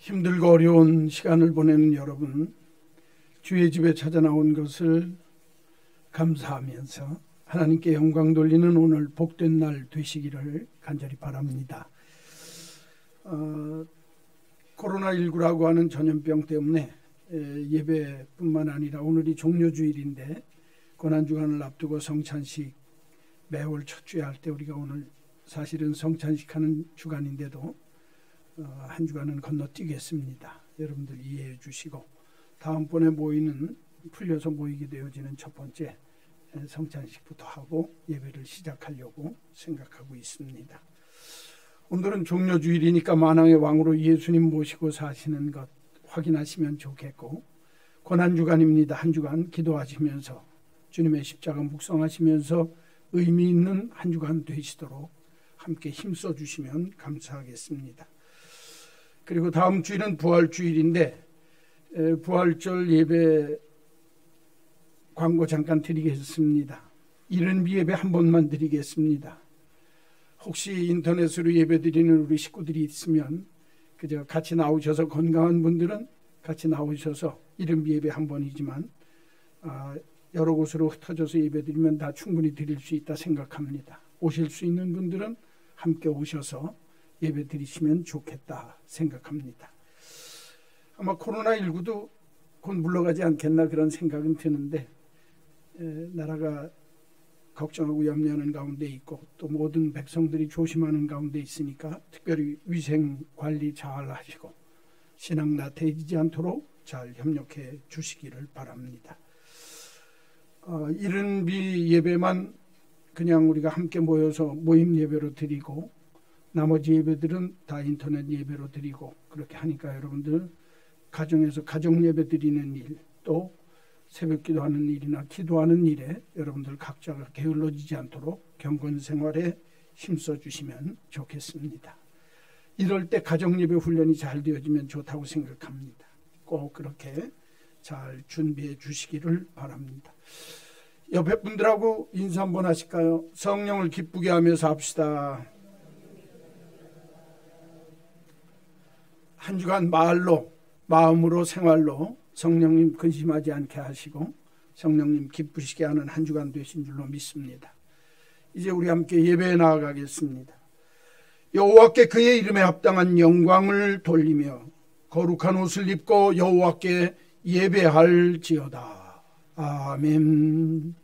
힘들고 어려운 시간을 보내는 여러분, 주의 집에 찾아 나온 것을 감사하면서 하나님께 영광 돌리는 오늘 복된 날 되시기를 간절히 바랍니다. 코로나19라고 하는 전염병 때문에 예배뿐만 아니라 오늘이 종료주일인데 고난주간을 앞두고 성찬식 매월 첫 주에 할 때 우리가 오늘 사실은 성찬식 하는 주간인데도 한 주간은 건너뛰겠습니다. 여러분들 이해해 주시고 다음번에 풀려서 모이게 되어지는 첫 번째 성찬식부터 하고 예배를 시작하려고 생각하고 있습니다. 오늘은 종료주일이니까 만왕의 왕으로 예수님 모시고 사시는 것 확인하시면 좋겠고, 고난주간입니다. 한 주간 기도하시면서 주님의 십자가 묵상하시면서 의미 있는 한 주간 되시도록 함께 힘써 주시면 감사하겠습니다. 그리고 다음 주일은 부활주일인데 부활절 예배 광고 잠깐 드리겠습니다. 이른 예배 한 번만 드리겠습니다. 혹시 인터넷으로 예배 드리는 우리 식구들이 있으면 그저 같이 나오셔서, 건강한 분들은 같이 나오셔서 이른 예배 한 번이지만 여러 곳으로 흩어져서 예배 드리면 다 충분히 드릴 수 있다 생각합니다. 오실 수 있는 분들은 함께 오셔서 예배 드리시면 좋겠다 생각합니다. 아마 코로나19도 곧 물러가지 않겠나 그런 생각은 드는데 나라가 걱정하고 염려하는 가운데 있고 또 모든 백성들이 조심하는 가운데 있으니까 특별히 위생 관리 잘 하시고 신앙 나태해지지 않도록 잘 협력해 주시기를 바랍니다. 이른 예배만 그냥 우리가 함께 모여서 모임 예배로 드리고 나머지 예배들은 다 인터넷 예배로 드리고 그렇게 하니까 여러분들 가정에서 가정 예배 드리는 일, 또 새벽 기도하는 일이나 기도하는 일에 여러분들 각자가 게을러지지 않도록 경건 생활에 힘써 주시면 좋겠습니다. 이럴 때 가정 예배 훈련이 잘 되어지면 좋다고 생각합니다. 꼭 그렇게 잘 준비해 주시기를 바랍니다. 옆에 분들하고 인사 한번 하실까요? 성령을 기쁘게 하면서 합시다. 한 주간 마음으로 생활로 성령님 근심하지 않게 하시고 성령님 기쁘시게 하는 한 주간 되신 줄로 믿습니다. 이제 우리 함께 예배에 나아가겠습니다. 여호와께 그의 이름에 합당한 영광을 돌리며 거룩한 옷을 입고 여호와께 예배할지어다. 아멘.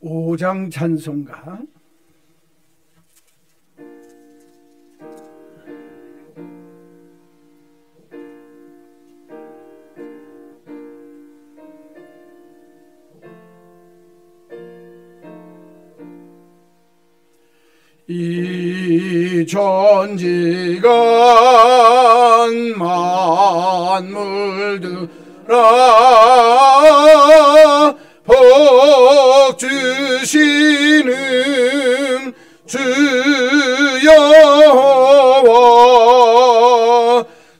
오장 찬송가 이 전지간 만물들아 복 주시는 주 여호와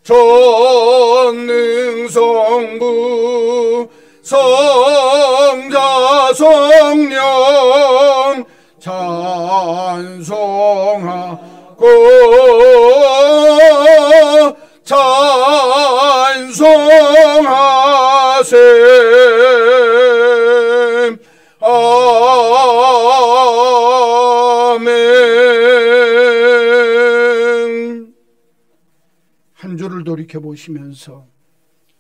전능성부 성자 성령 찬송하고 찬송하세. 아멘. 한 주를 돌이켜보시면서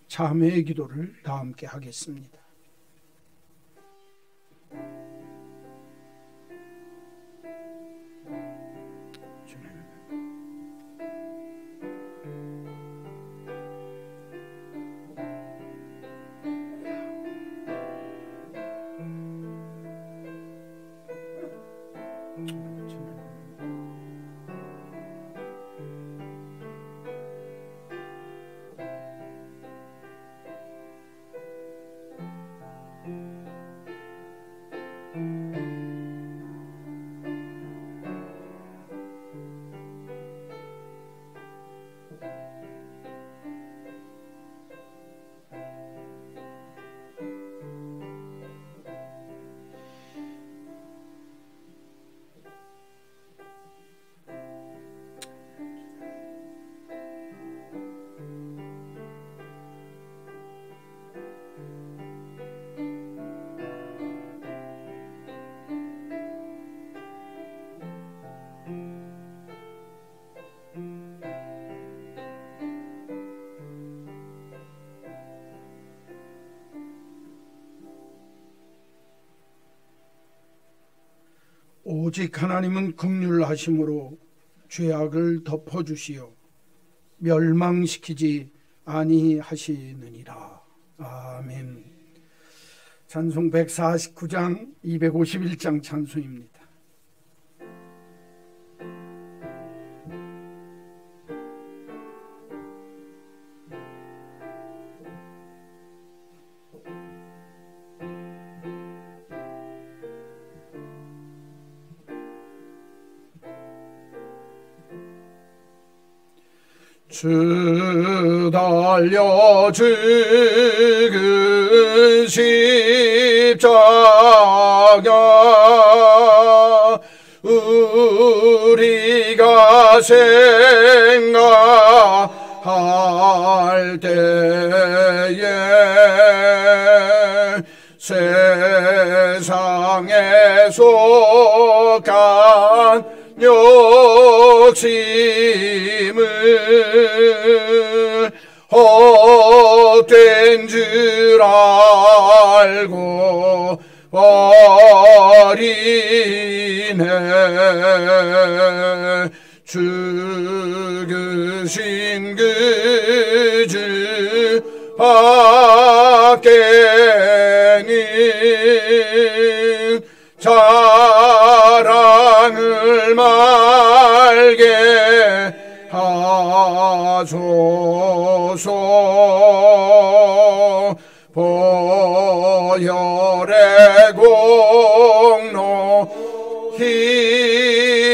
참회의 기도를 다 함께 하겠습니다. 오직 하나님은 긍휼하심으로 죄악을 덮어주시어 멸망시키지 아니하시느니라. 아멘. 찬송 149장 251장 찬송입니다. 주 달려 죽은 십자가 우리가 생각할 때에 세상에 속한 욕심을 헛된 줄 알고 버리네. 죽으신 그 주 밖에는 자랑을 말게 하소서. 보혈의 공로 힘입어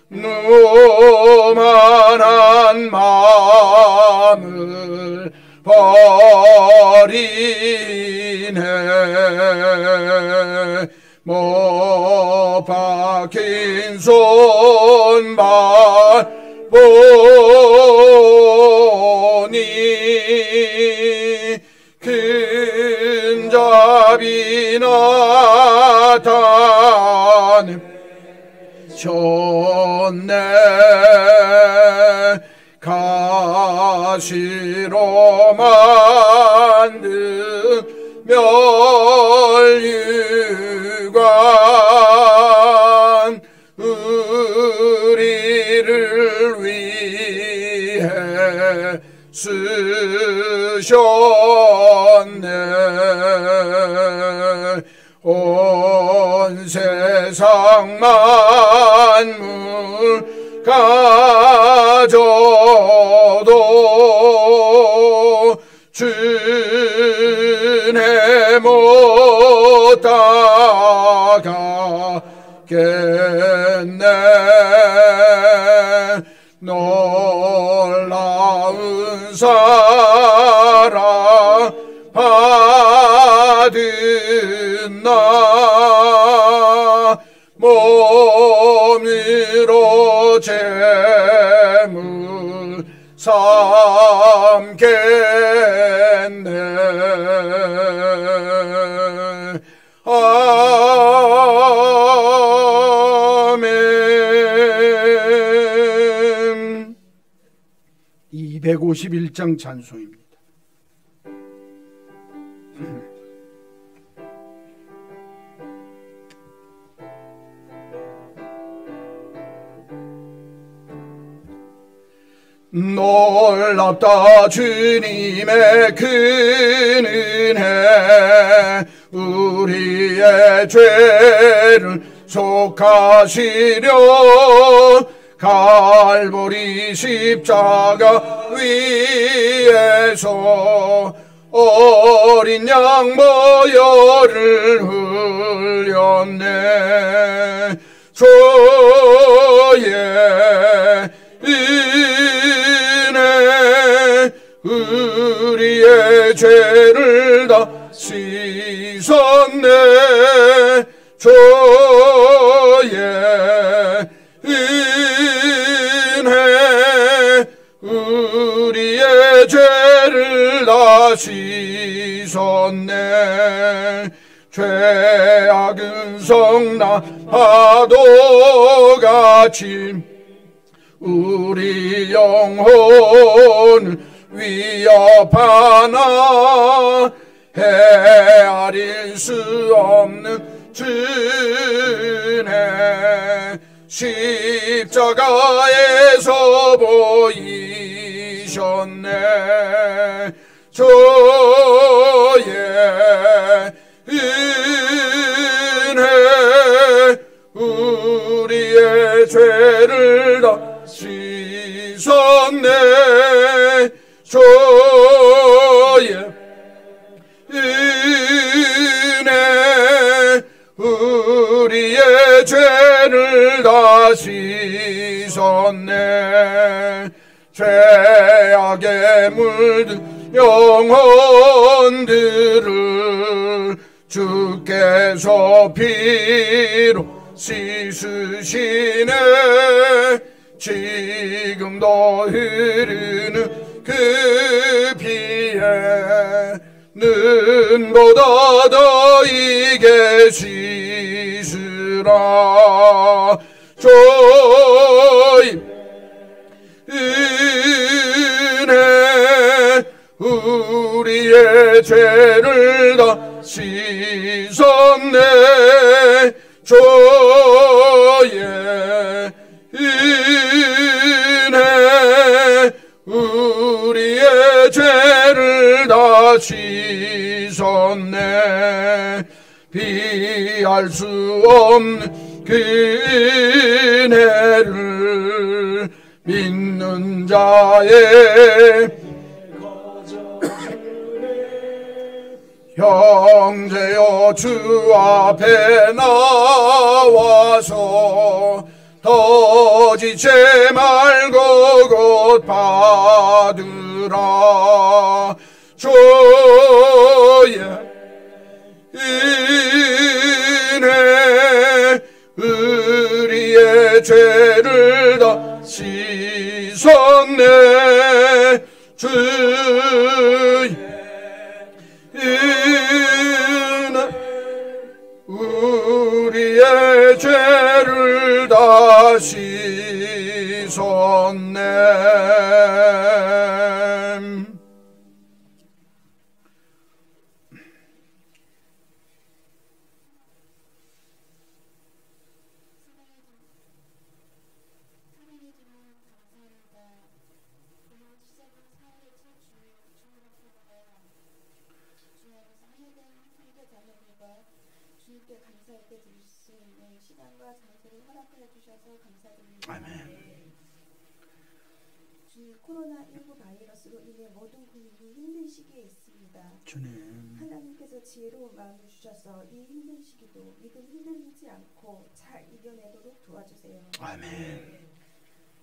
누만한 마음을 버리네. 못 박힌 손발 보니 근잡이 나타내 졌네. 가시로 만든 멸류관 우리를 위해 쓰셨네. 온 세상 만물 가져도 주내 못 따가겠네. 놀라운 사랑 받은 나 몸으로 재물 삼겠네. 아멘. 251장 찬송입니다. 놀랍다 주님의 큰 은혜. 우리의 죄를 속하시려 갈보리 십자가 위에서 어린 양 보혈을 흘렸네. 주의 은혜 우리의 죄를 다 씻었네. 주의 은혜 우리의 죄를 다 씻었네. 죄악은 성난 파도같이 우리 영혼을 위협하나 헤아릴 수 없는 은혜 십자가에서 보이셨네. 저의 은혜 우리의 죄를 다 씻었네. 저의 은혜 우리의 죄를 다 씻었네. 죄악에 물든 영혼들을 주께서 피로 씻으시네. 지금도 흐르는 그 피에 눈보다 더 이게 씻으라. 저희 은혜 우리의 죄를 다 씻었네. 저의 은혜 우리의 죄를 다 씻었네. 비할 수 없는 그 은혜를 믿는 자의 형제여 주 앞에 나와서 더 지체 말고 곧 받으라. 주의 은혜 우리의 죄를 다 씻었네. 주의 은혜 우리의 죄를 다 씻었네. 주님께 감사하게 드릴 수 있는 시간과 장소를 허락하여 주셔서 감사드립니다. 아멘. 주님, 코로나19 바이러스로 인해 모든 국민이 힘든 시기에 있습니다. 주님, 하나님께서 지혜로운 마음을 주셔서 이 힘든 시기도 흔들리지 않고 잘 이겨내도록 도와주세요. 아멘.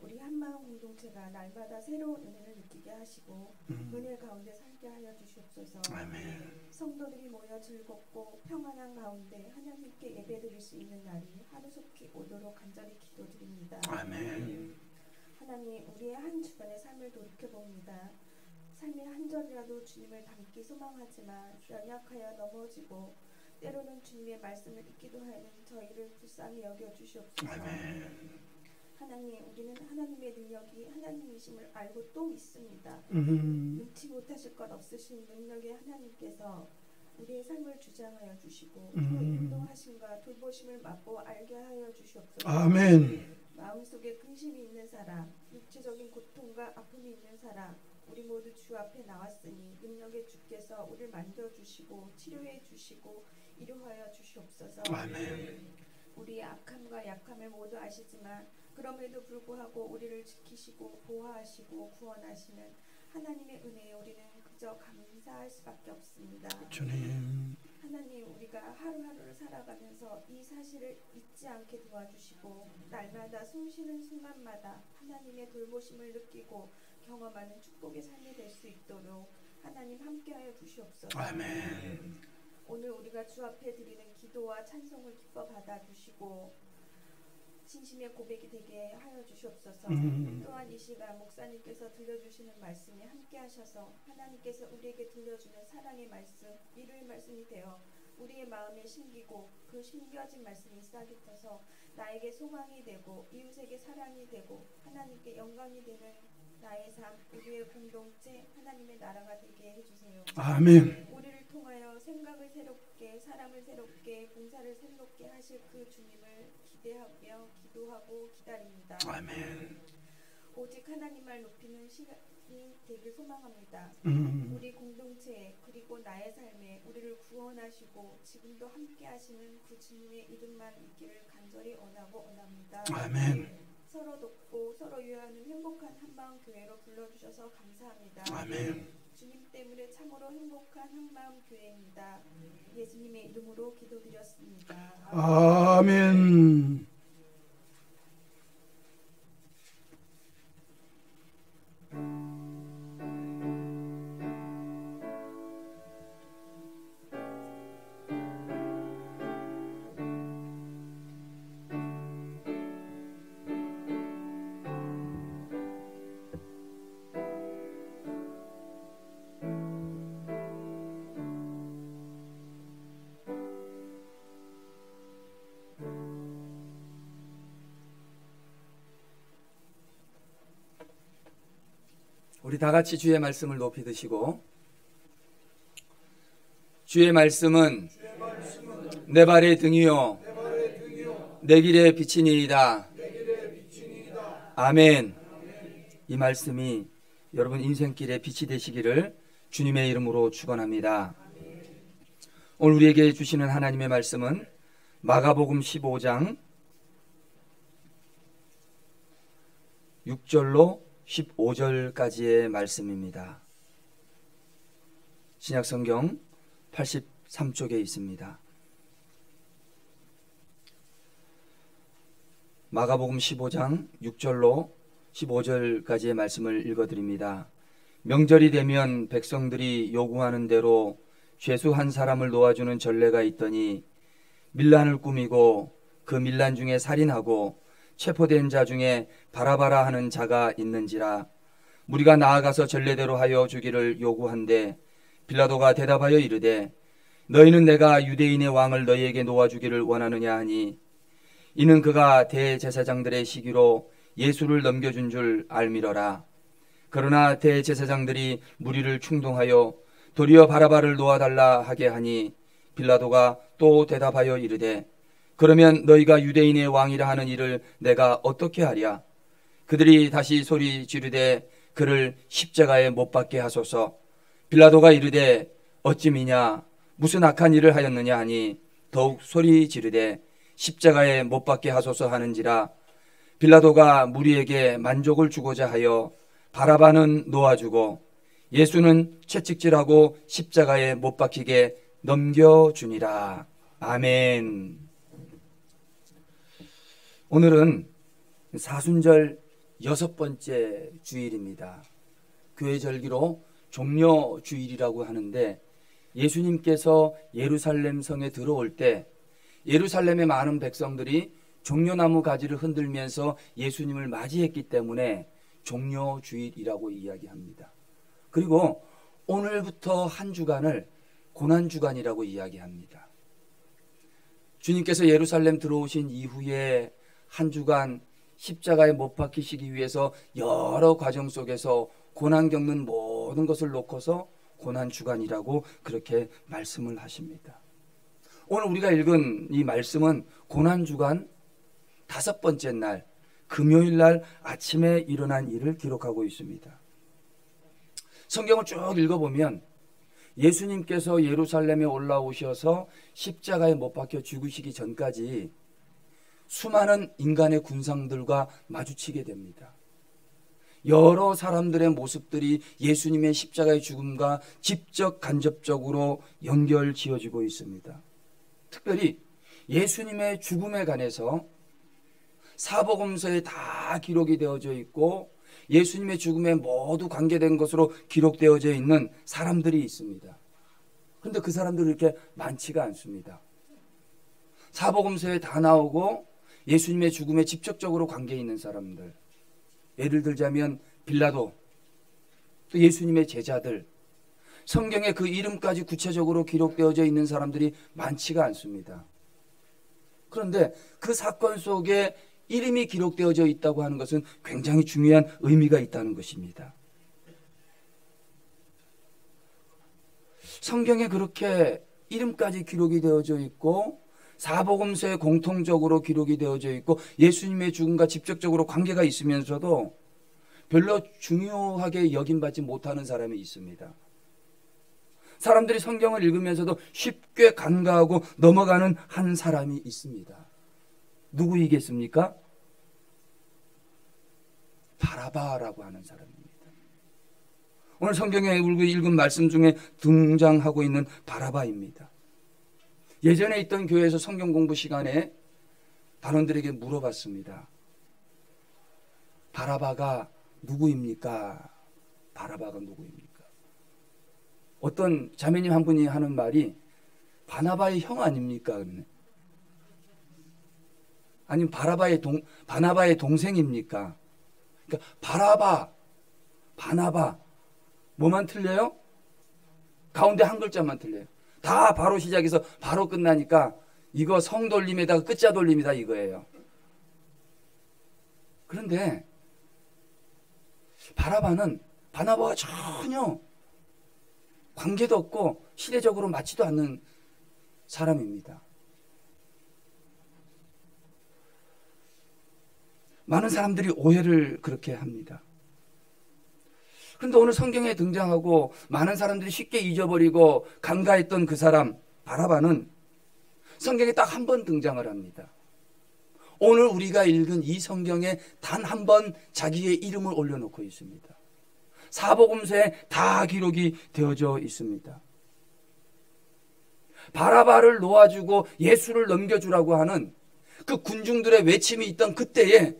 우리 한마음 공동체가 날마다 새로운 은혜를 느끼게 하시고 은혜 가운데 살게 하여 주시옵소서. 아멘. 성도들이 모여 즐겁고 평안한 가운데 하나님께 예배드릴 수 있는 날이 하루속히 오도록 간절히 기도드립니다. 아멘. 하나님, 우리의 한 주간의 삶을 돌이켜봅니다. 삶의 한 절이라도 주님을 닮기 소망하지만 연약하여 넘어지고 때로는 주님의 말씀을 잊기도 하는 저희를 불쌍히 여겨 주시옵소서. 아멘. 하나님, 우리는 하나님의 능력이 하나님이심을 알고 또 믿습니다. 능치 못하실 것 없으신 능력의 하나님께서 우리의 삶을 주장하여 주시고 그 인도하심과 돌보심을 맛보아 알게 하여 주시옵소서. 아멘. 마음속에 근심이 있는 사람, 육체적인 고통과 아픔이 있는 사람, 우리 모두 주 앞에 나왔으니 능력의 주께서 우리를 만져주시고 치료해 주시고 이루하여 주시옵소서. 아멘. 우리의 악함과 약함을 모두 아시지만 그럼에도 불구하고 우리를 지키시고 보호하시고 구원하시는 하나님의 은혜에 우리는 그저 감사할 수밖에 없습니다. 주님, 하나님, 우리가 하루하루를 살아가면서 이 사실을 잊지 않게 도와주시고 날마다 숨쉬는 순간마다 하나님의 돌보심을 느끼고 경험하는 축복의 삶이 될 수 있도록 하나님 함께하여 주시옵소서. 아멘. 오늘 우리가 주 앞에 드리는 기도와 찬송을 기뻐 받아주시고 진심의 고백이 되게 하여 주시옵소서. 또한 이 시간 목사님께서 들려주시는 말씀이 함께 하셔서 하나님께서 우리에게 들려주는 사랑의 말씀, 위로의 말씀이 되어 우리의 마음에 심기고 그 심겨진 말씀이 싹이 터서 나에게 소망이 되고 이웃에게 사랑이 되고 하나님께 영광이 되는 나의 삶, 우리의 공동체, 하나님의 나라가 되게 해주세요. 아멘. 우리를 통하여 아멘. 오직 하나님을 높이는 시간이 되길 소망합니다. 우리 공동체 그리고 나의 삶에 우리를 구원하시고 지금도 함께 하시는 그 주님의 이름만 있기를 간절히 원합니다. 아멘. 서로 돕고 서로 위하는 행복한 한마음교회로 불러주셔서 감사합니다. 아멘. 주님 때문에 참으로 행복한 한마음교회입니다. 예수님의 이름으로 기도드렸습니다. 아멘. 우리 다 같이 주의 말씀을 높이 드시고, 주의 말씀은 내 발의 등이요 내 길의 빛이니이다. 아멘. 이 말씀이 여러분 인생길의 빛이 되시기를 주님의 이름으로 축원합니다. 오늘 우리에게 주시는 하나님의 말씀은 마가복음 15장 6절로 15절까지의 말씀입니다. 신약성경 83쪽에 있습니다. 마가복음 15장 6절로 15절까지의 말씀을 읽어드립니다. 명절이 되면 백성들이 요구하는 대로 죄수 한 사람을 놓아주는 전례가 있더니 밀란을 꾸미고 그 밀란 중에 살인하고 체포된 자 중에 바라바라 하는 자가 있는지라. 무리가 나아가서 전례대로 하여 주기를 요구한데 빌라도가 대답하여 이르되 너희는 내가 유대인의 왕을 너희에게 놓아주기를 원하느냐 하니 이는 그가 대제사장들의 시기로 예수를 넘겨준 줄 알미러라. 그러나 대제사장들이 무리를 충동하여 도리어 바라바를 놓아달라 하게 하니 빌라도가 또 대답하여 이르되 그러면 너희가 유대인의 왕이라 하는 일을 내가 어떻게 하랴? 그들이 다시 소리 지르되 그를 십자가에 못 박게 하소서. 빌라도가 이르되 어찌 미냐? 무슨 악한 일을 하였느냐 하니 더욱 소리 지르되 십자가에 못 박게 하소서 하는지라. 빌라도가 무리에게 만족을 주고자 하여 바라바는 놓아주고 예수는 채찍질하고 십자가에 못 박히게 넘겨주니라. 아멘. 오늘은 사순절 6번째 주일입니다. 교회 절기로 종려주일이라고 하는데 예수님께서 예루살렘 성에 들어올 때 예루살렘의 많은 백성들이 종려나무 가지를 흔들면서 예수님을 맞이했기 때문에 종려주일이라고 이야기합니다. 그리고 오늘부터 한 주간을 고난주간이라고 이야기합니다. 주님께서 예루살렘 들어오신 이후에 한 주간 십자가에 못 박히시기 위해서 여러 과정 속에서 고난 겪는 모든 것을 놓고서 고난주간이라고 그렇게 말씀을 하십니다. 오늘 우리가 읽은 이 말씀은 고난주간 5번째 날 금요일 날 아침에 일어난 일을 기록하고 있습니다. 성경을 쭉 읽어보면 예수님께서 예루살렘에 올라오셔서 십자가에 못 박혀 죽으시기 전까지 수많은 인간의 군상들과 마주치게 됩니다. 여러 사람들의 모습들이 예수님의 십자가의 죽음과 직접 간접적으로 연결 지어지고 있습니다. 특별히 예수님의 죽음에 관해서 사복음서에 다 기록이 되어져 있고 예수님의 죽음에 모두 관계된 것으로 기록되어져 있는 사람들이 있습니다. 그런데 그 사람들이 이렇게 많지가 않습니다. 사복음서에 다 나오고 예수님의 죽음에 직접적으로 관계 있는 사람들, 예를 들자면 빌라도, 또 예수님의 제자들, 성경에 그 이름까지 구체적으로 기록되어져 있는 사람들이 많지가 않습니다. 그런데 그 사건 속에 이름이 기록되어져 있다고 하는 것은 굉장히 중요한 의미가 있다는 것입니다. 성경에 그렇게 이름까지 기록이 되어져 있고 사복음서에 공통적으로 기록이 되어져 있고 예수님의 죽음과 직접적으로 관계가 있으면서도 별로 중요하게 여김받지 못하는 사람이 있습니다. 사람들이 성경을 읽으면서도 쉽게 간과하고 넘어가는 한 사람이 있습니다. 누구이겠습니까? 바라바라고 하는 사람입니다. 오늘 성경에 읽은 말씀 중에 등장하고 있는 바라바입니다. 예전에 있던 교회에서 성경 공부 시간에 단원들에게 물어봤습니다. 바라바가 누구입니까? 바라바가 누구입니까? 어떤 자매님 한 분이 하는 말이 바나바의 형 아닙니까? 아니면 바나바의 동생입니까? 그러니까 바라바, 바나바 뭐만 틀려요? 가운데 한 글자만 틀려요. 다 바로 시작해서 바로 끝나니까 이거 성돌림에다가 끝자 돌림이다 이거예요. 그런데 바라바는 바나바와 전혀 관계도 없고 시대적으로 맞지도 않는 사람입니다. 많은 사람들이 오해를 그렇게 합니다. 그런데 오늘 성경에 등장하고 많은 사람들이 쉽게 잊어버리고 간과했던 그 사람 바라바는 성경에 딱 한 번 등장을 합니다. 오늘 우리가 읽은 이 성경에 단 한 번 자기의 이름을 올려놓고 있습니다. 사복음서에 다 기록이 되어져 있습니다. 바라바를 놓아주고 예수를 넘겨주라고 하는 그 군중들의 외침이 있던 그때에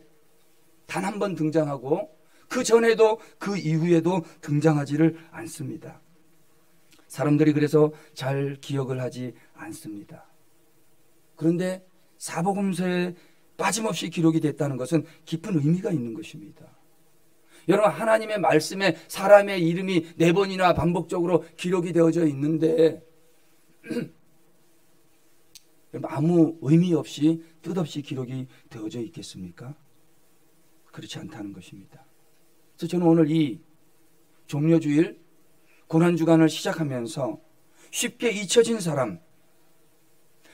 단 한 번 등장하고 그 전에도 그 이후에도 등장하지를 않습니다. 사람들이 그래서 잘 기억을 하지 않습니다. 그런데 사복음서에 빠짐없이 기록이 됐다는 것은 깊은 의미가 있는 것입니다. 여러분, 하나님의 말씀에 사람의 이름이 4번이나 반복적으로 기록이 되어져 있는데 아무 의미 없이 뜻없이 기록이 되어져 있겠습니까? 그렇지 않다는 것입니다. 그래서 저는 오늘 이 종려주일 고난주간을 시작하면서 쉽게 잊혀진 사람,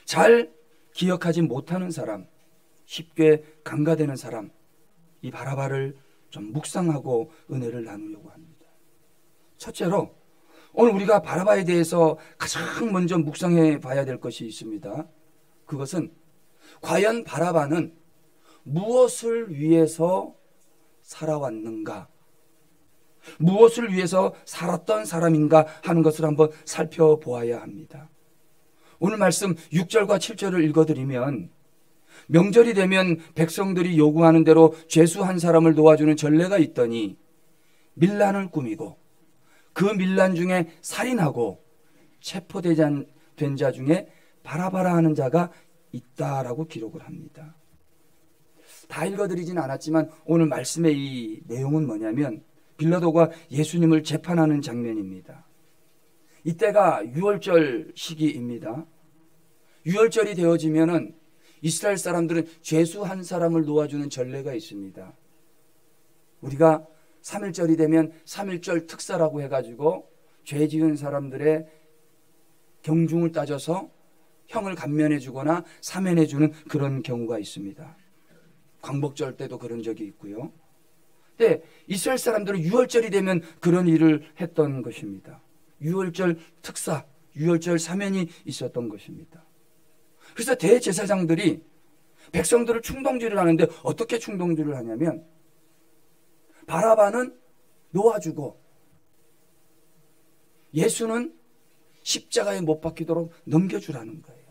잘 기억하지 못하는 사람, 쉽게 간과되는 사람, 이 바라바를 좀 묵상하고 은혜를 나누려고 합니다. 첫째로 오늘 우리가 바라바에 대해서 가장 먼저 묵상해 봐야 될 것이 있습니다. 그것은 과연 바라바는 무엇을 위해서 살아왔는가, 무엇을 위해서 살았던 사람인가 하는 것을 한번 살펴보아야 합니다. 오늘 말씀 6절과 7절을 읽어드리면 명절이 되면 백성들이 요구하는 대로 죄수 한 사람을 도와주는 전례가 있더니 밀란을 꾸미고 그 밀란 중에 살인하고 체포된 자 중에 바라바라 하는 자가 있다라고 기록을 합니다. 다 읽어드리진 않았지만 오늘 말씀의 이 내용은 뭐냐면 빌라도가 예수님을 재판하는 장면입니다. 이때가 유월절 시기입니다. 유월절이 되어지면은 이스라엘 사람들은 죄수 한 사람을 놓아주는 전례가 있습니다. 우리가 3일절이 되면 3일절 특사라고 해가지고 죄 지은 사람들의 경중을 따져서 형을 감면해 주거나 사면해 주는 그런 경우가 있습니다. 광복절 때도 그런 적이 있고요. 근데 이스라엘 사람들은 유월절이 되면 그런 일을 했던 것입니다. 유월절 특사, 유월절 사면이 있었던 것입니다. 그래서 대제사장들이 백성들을 충동질을 하는데 어떻게 충동질을 하냐면 바라바는 놓아주고 예수는 십자가에 못 박히도록 넘겨주라는 거예요.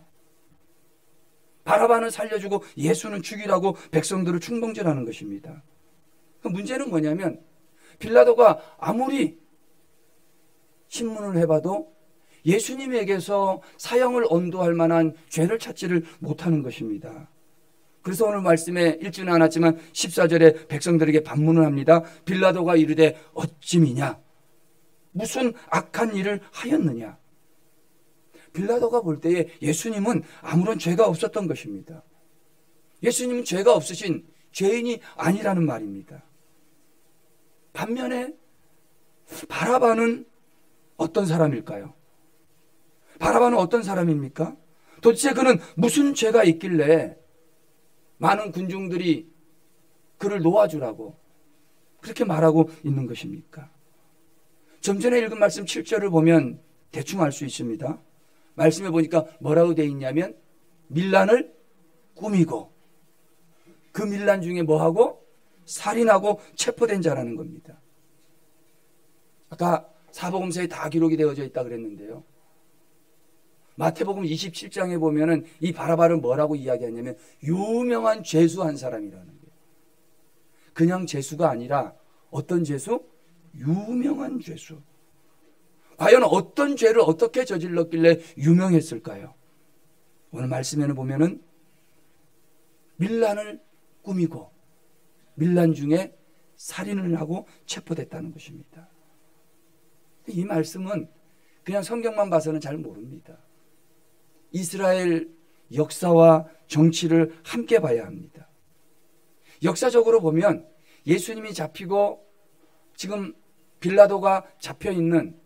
바라바는 살려주고 예수는 죽이라고 백성들을 충동질하는 것입니다. 문제는 뭐냐면 빌라도가 아무리 신문을 해봐도 예수님에게서 사형을 언도할 만한 죄를 찾지를 못하는 것입니다. 그래서 오늘 말씀에 읽지는 않았지만 14절에 백성들에게 반문을 합니다. 빌라도가 이르되 어찌미냐? 무슨 악한 일을 하였느냐? 빌라도가 볼 때에 예수님은 아무런 죄가 없었던 것입니다. 예수님은 죄가 없으신 죄인이 아니라는 말입니다. 반면에 바라바는 어떤 사람일까요? 바라바는 어떤 사람입니까? 도대체 그는 무슨 죄가 있길래 많은 군중들이 그를 놓아주라고 그렇게 말하고 있는 것입니까? 좀 전에 읽은 말씀 7절을 보면 대충 알 수 있습니다. 말씀해 보니까 뭐라고 되어 있냐면 밀란을 꾸미고 그 밀란 중에 뭐하고? 살인하고 체포된 자라는 겁니다. 아까 사복음서에 다 기록이 되어져 있다 그랬는데요. 마태복음 27장에 보면은 이 바라바를 뭐라고 이야기하냐면 유명한 죄수한 사람이라는 거예요. 그냥 죄수가 아니라 어떤 죄수? 유명한 죄수. 과연 어떤 죄를 어떻게 저질렀길래 유명했을까요? 오늘 말씀에는 보면은 밀란을 꾸미고 밀란 중에 살인을 하고 체포됐다는 것입니다. 이 말씀은 그냥 성경만 봐서는 잘 모릅니다. 이스라엘 역사와 정치를 함께 봐야 합니다. 역사적으로 보면 예수님이 잡히고 지금 빌라도가 잡혀있는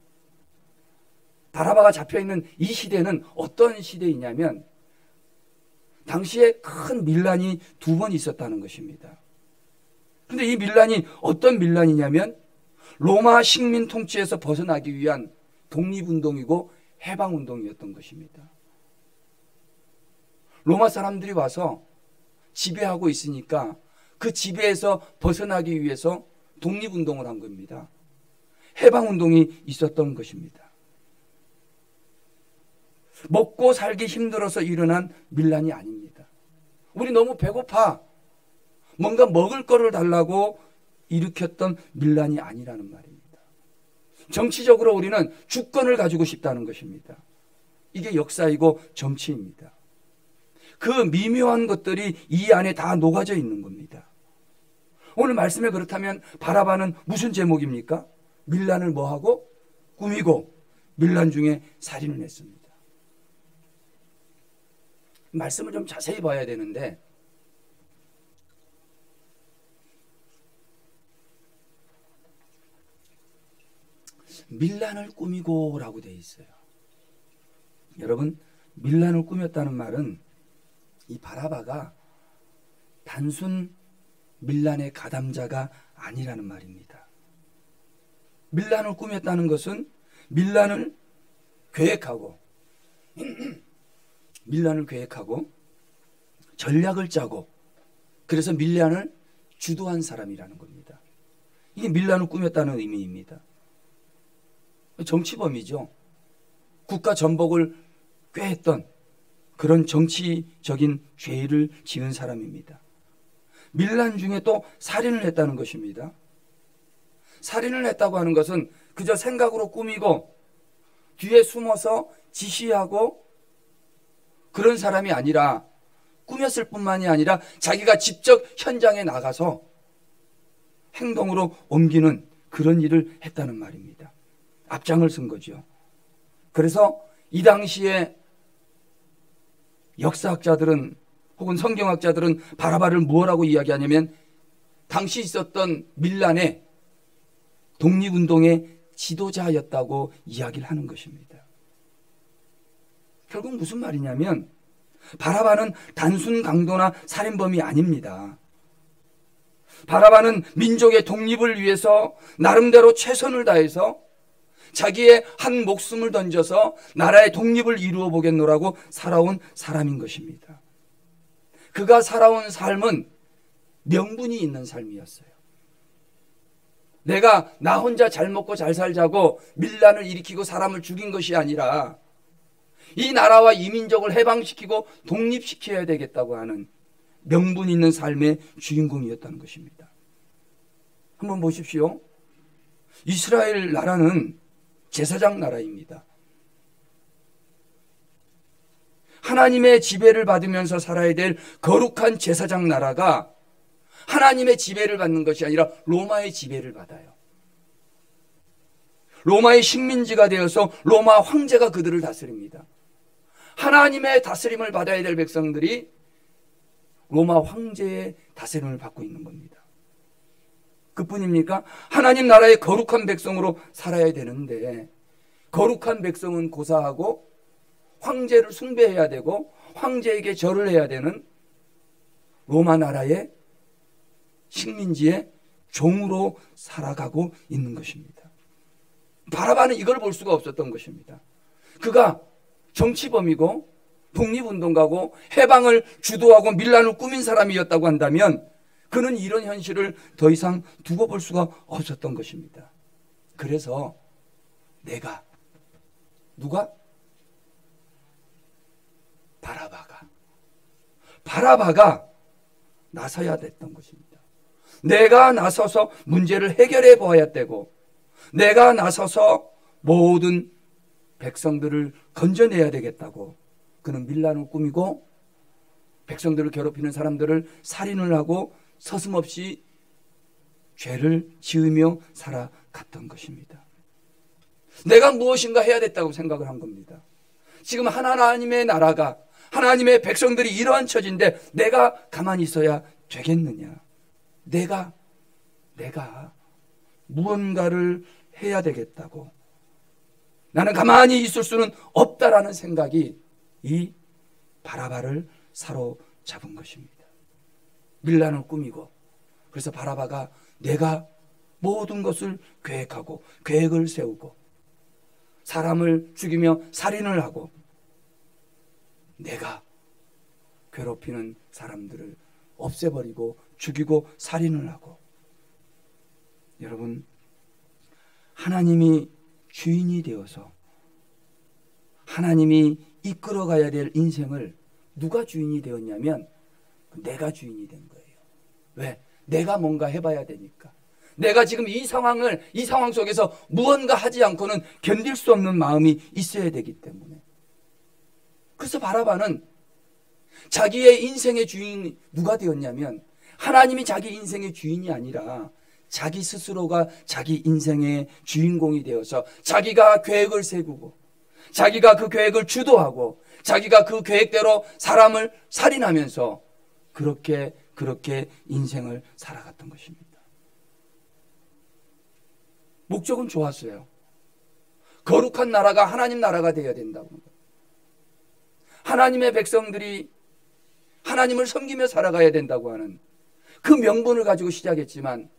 바라바가 잡혀있는 이 시대는 어떤 시대이냐면 당시에 큰 밀란이 두 번 있었다는 것입니다. 그런데 이 밀란이 어떤 밀란이냐면 로마 식민 통치에서 벗어나기 위한 독립운동이고 해방운동이었던 것입니다. 로마 사람들이 와서 지배하고 있으니까 그 지배에서 벗어나기 위해서 독립운동을 한 겁니다. 해방운동이 있었던 것입니다. 먹고 살기 힘들어서 일어난 밀란이 아닙니다. 우리 너무 배고파. 뭔가 먹을 거를 달라고 일으켰던 밀란이 아니라는 말입니다. 정치적으로 우리는 주권을 가지고 싶다는 것입니다. 이게 역사이고 정치입니다. 그 미묘한 것들이 이 안에 다 녹아져 있는 겁니다. 오늘 말씀에 그렇다면 바라바는 무슨 제목입니까? 밀란을 뭐하고? 꾸미고 밀란 중에 살인을 했습니다. 말씀을 좀 자세히 봐야 되는데 밀란을 꾸미고 라고 되어 있어요. 여러분, 밀란을 꾸몄다는 말은 이 바라바가 단순 밀란의 가담자가 아니라는 말입니다. 밀란을 꾸몄다는 것은 밀란을 계획하고 전략을 짜고 그래서 밀란을 주도한 사람이라는 겁니다. 이게 밀란을 꾸몄다는 의미입니다. 정치범이죠. 국가 전복을 꾀했던 그런 정치적인 죄를 지은 사람입니다. 밀란 중에 또 살인을 했다는 것입니다. 살인을 했다고 하는 것은 그저 생각으로 꾸미고 뒤에 숨어서 지시하고 그런 사람이 아니라 꾸몄을 뿐만이 아니라 자기가 직접 현장에 나가서 행동으로 옮기는 그런 일을 했다는 말입니다. 앞장을 쓴 거죠. 그래서 이 당시에 역사학자들은 혹은 성경학자들은 바라바를 무엇라고 이야기하냐면 당시 있었던 밀란의 독립운동의 지도자였다고 이야기를 하는 것입니다. 결국 무슨 말이냐면 바라바는 단순 강도나 살인범이 아닙니다. 바라바는 민족의 독립을 위해서 나름대로 최선을 다해서 자기의 한 목숨을 던져서 나라의 독립을 이루어 보겠노라고 살아온 사람인 것입니다. 그가 살아온 삶은 명분이 있는 삶이었어요. 내가 나 혼자 잘 먹고 잘 살자고 밀란을 일으키고 사람을 죽인 것이 아니라 이 나라와 이 민족을 해방시키고 독립시켜야 되겠다고 하는 명분 있는 삶의 주인공이었다는 것입니다. 한번 보십시오. 이스라엘 나라는 제사장 나라입니다. 하나님의 지배를 받으면서 살아야 될 거룩한 제사장 나라가 하나님의 지배를 받는 것이 아니라 로마의 지배를 받아요. 로마의 식민지가 되어서 로마 황제가 그들을 다스립니다. 하나님의 다스림을 받아야 될 백성들이 로마 황제의 다스림을 받고 있는 겁니다. 그뿐입니까? 하나님 나라의 거룩한 백성으로 살아야 되는데 거룩한 백성은 고사하고 황제를 숭배해야 되고 황제에게 절을 해야 되는 로마 나라의 식민지의 종으로 살아가고 있는 것입니다. 바라바는 이걸 볼 수가 없었던 것입니다. 그가 정치범이고 독립운동가고 해방을 주도하고 밀란을 꾸민 사람이었다고 한다면 그는 이런 현실을 더 이상 두고 볼 수가 없었던 것입니다. 그래서 누가? 바라바가 나서야 됐던 것입니다. 내가 나서서 문제를 해결해 보아야 되고 내가 나서서 모든 백성들을 건져내야 되겠다고 그는 밀란을 꾸미고 백성들을 괴롭히는 사람들을 살인을 하고 서슴없이 죄를 지으며 살아갔던 것입니다. 내가 무엇인가 해야 됐다고 생각을 한 겁니다. 지금 하나님의 나라가 하나님의 백성들이 이러한 처지인데 내가 가만히 있어야 되겠느냐. 내가 무언가를 해야 되겠다고 나는 가만히 있을 수는 없다라는 생각이 이 바라바를 사로잡은 것입니다. 밀란을 꾸미고 그래서 바라바가 내가 모든 것을 계획하고 계획을 세우고 사람을 죽이며 살인을 하고 내가 괴롭히는 사람들을 없애버리고 죽이고 살인을 하고 여러분 하나님이 주인이 되어서 하나님이 이끌어가야 될 인생을 누가 주인이 되었냐면 내가 주인이 된 거예요. 왜? 내가 뭔가 해봐야 되니까. 내가 지금 이 상황 속에서 무언가 하지 않고는 견딜 수 없는 마음이 있어야 되기 때문에. 그래서 바라바는 자기의 인생의 주인이 누가 되었냐면 하나님이 자기 인생의 주인이 아니라 자기 스스로가 자기 인생의 주인공이 되어서 자기가 계획을 세우고 자기가 그 계획을 주도하고 자기가 그 계획대로 사람을 살인하면서 그렇게 인생을 살아갔던 것입니다. 목적은 좋았어요. 거룩한 나라가 하나님 나라가 되어야 된다고. 하나님의 백성들이 하나님을 섬기며 살아가야 된다고 하는 그 명분을 가지고 시작했지만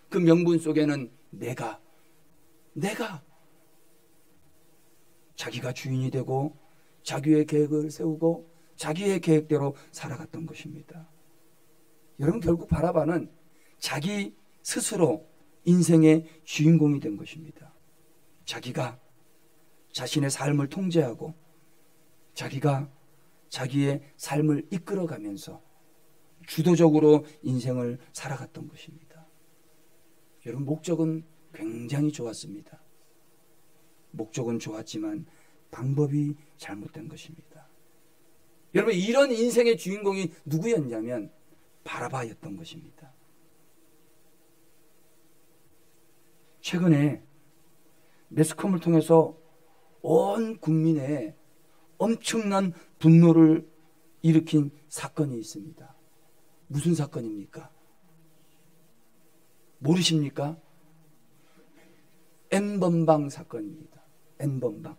그 명분 속에는 내가 자기가 주인이 되고 자기의 계획을 세우고 자기의 계획대로 살아갔던 것입니다. 여러분 결국 바라바는 자기 스스로 인생의 주인공이 된 것입니다. 자기가 자신의 삶을 통제하고 자기가 자기의 삶을 이끌어가면서 주도적으로 인생을 살아갔던 것입니다. 여러분 목적은 굉장히 좋았습니다. 목적은 좋았지만 방법이 잘못된 것입니다. 여러분 이런 인생의 주인공이 누구였냐면 바라바였던 것입니다. 최근에 매스컴을 통해서 온 국민의 엄청난 분노를 일으킨 사건이 있습니다. 무슨 사건입니까? 모르십니까? N번방 사건입니다. N번방.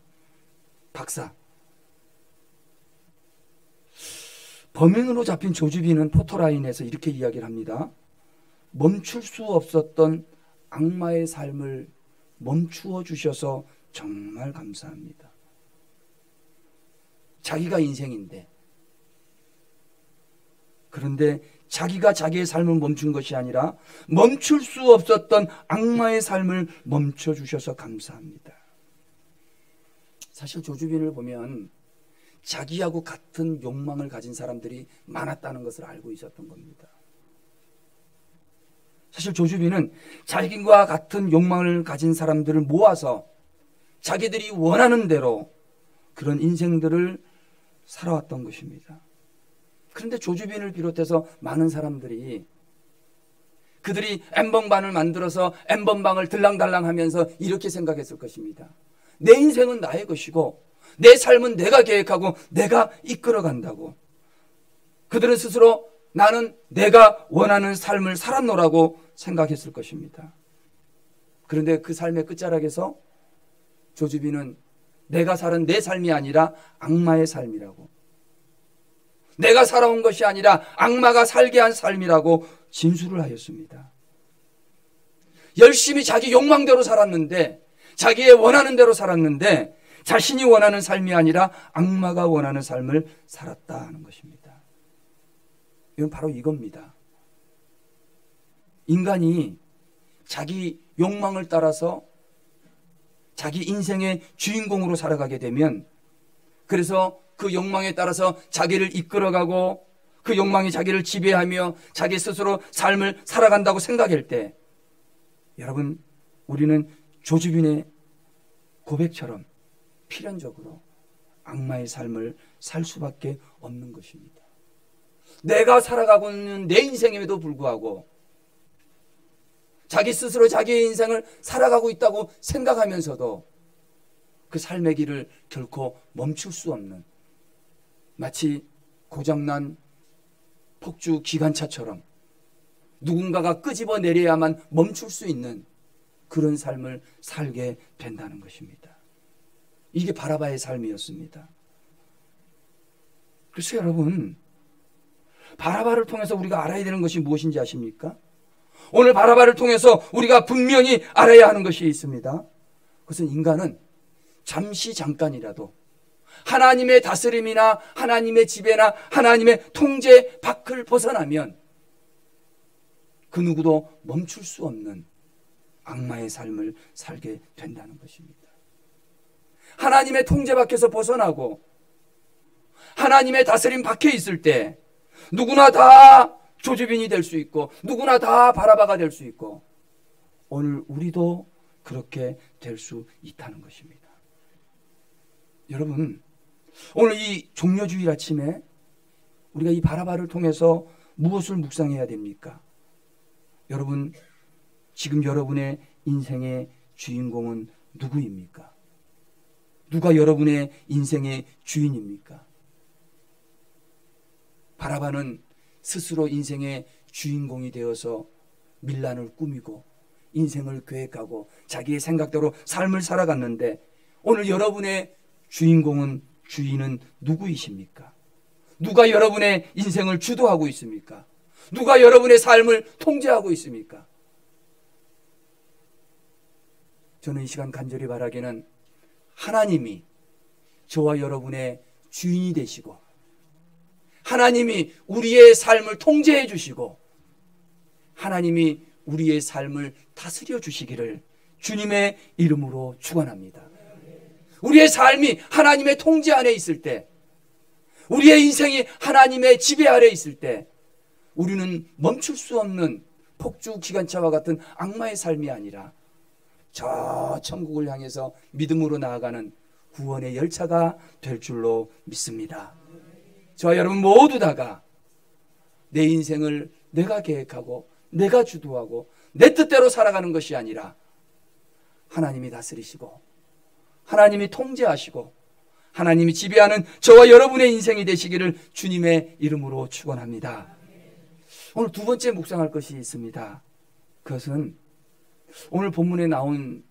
박사. 범인으로 잡힌 조주빈은 포토라인에서 이렇게 이야기를 합니다. 멈출 수 없었던 악마의 삶을 멈추어 주셔서 정말 감사합니다. 자기가 인생인데 그런데 자기가 자기의 삶을 멈춘 것이 아니라 멈출 수 없었던 악마의 삶을 멈춰 주셔서 감사합니다. 사실 조주빈을 보면 자기하고 같은 욕망을 가진 사람들이 많았다는 것을 알고 있었던 겁니다. 사실 조주빈은 자기와 같은 욕망을 가진 사람들을 모아서 자기들이 원하는 대로 그런 인생들을 살아왔던 것입니다. 그런데 조주빈을 비롯해서 많은 사람들이 그들이 N번방을 만들어서 N번방을 들랑달랑하면서 이렇게 생각했을 것입니다. 내 인생은 나의 것이고 내 삶은 내가 계획하고 내가 이끌어간다고. 그들은 스스로 나는 내가 원하는 삶을 살았노라고 생각했을 것입니다. 그런데 그 삶의 끝자락에서 조주빈은 내가 살은 내 삶이 아니라 악마의 삶이라고, 내가 살아온 것이 아니라 악마가 살게 한 삶이라고 진술을 하였습니다. 열심히 자기 욕망대로 살았는데, 자기의 원하는 대로 살았는데 자신이 원하는 삶이 아니라 악마가 원하는 삶을 살았다는 것입니다. 이건 바로 이겁니다. 인간이 자기 욕망을 따라서 자기 인생의 주인공으로 살아가게 되면, 그래서 그 욕망에 따라서 자기를 이끌어가고 그 욕망이 자기를 지배하며 자기 스스로 삶을 살아간다고 생각할 때, 여러분, 우리는 조주빈의 고백처럼 필연적으로 악마의 삶을 살 수밖에 없는 것입니다. 내가 살아가고 있는 내 인생임에도 불구하고 자기 스스로 자기의 인생을 살아가고 있다고 생각하면서도 그 삶의 길을 결코 멈출 수 없는, 마치 고장난 폭주 기관차처럼 누군가가 끄집어내려야만 멈출 수 있는 그런 삶을 살게 된다는 것입니다. 이게 바라바의 삶이었습니다. 그래서 여러분, 바라바를 통해서 우리가 알아야 되는 것이 무엇인지 아십니까? 오늘 바라바를 통해서 우리가 분명히 알아야 하는 것이 있습니다. 그것은 인간은 잠시 잠깐이라도 하나님의 다스림이나 하나님의 지배나 하나님의 통제 밖을 벗어나면 그 누구도 멈출 수 없는 악마의 삶을 살게 된다는 것입니다. 하나님의 통제 밖에서 벗어나고 하나님의 다스림 밖에 있을 때 누구나 다 조주빈이 될 수 있고 누구나 다 바라바가 될 수 있고, 오늘 우리도 그렇게 될 수 있다는 것입니다. 여러분, 오늘 이 종려주일 아침에 우리가 이 바라바를 통해서 무엇을 묵상해야 됩니까? 여러분, 지금 여러분의 인생의 주인공은 누구입니까? 누가 여러분의 인생의 주인입니까? 바라바는 스스로 인생의 주인공이 되어서 밀란을 꾸미고 인생을 계획하고 자기의 생각대로 삶을 살아갔는데, 오늘 여러분의 주인공은, 주인은 누구이십니까? 누가 여러분의 인생을 주도하고 있습니까? 누가 여러분의 삶을 통제하고 있습니까? 저는 이 시간 간절히 바라기는 하나님이 저와 여러분의 주인이 되시고 하나님이 우리의 삶을 통제해 주시고 하나님이 우리의 삶을 다스려 주시기를 주님의 이름으로 축원합니다. 우리의 삶이 하나님의 통제 안에 있을 때, 우리의 인생이 하나님의 지배 아래 있을 때, 우리는 멈출 수 없는 폭주 기관차와 같은 악마의 삶이 아니라 저 천국을 향해서 믿음으로 나아가는 구원의 열차가 될 줄로 믿습니다. 저와 여러분 모두 다가 내 인생을 내가 계획하고 내가 주도하고 내 뜻대로 살아가는 것이 아니라 하나님이 다스리시고 하나님이 통제하시고 하나님이 지배하는 저와 여러분의 인생이 되시기를 주님의 이름으로 축원합니다. 오늘 두 번째 묵상할 것이 있습니다. 그것은 오늘 본문에 나온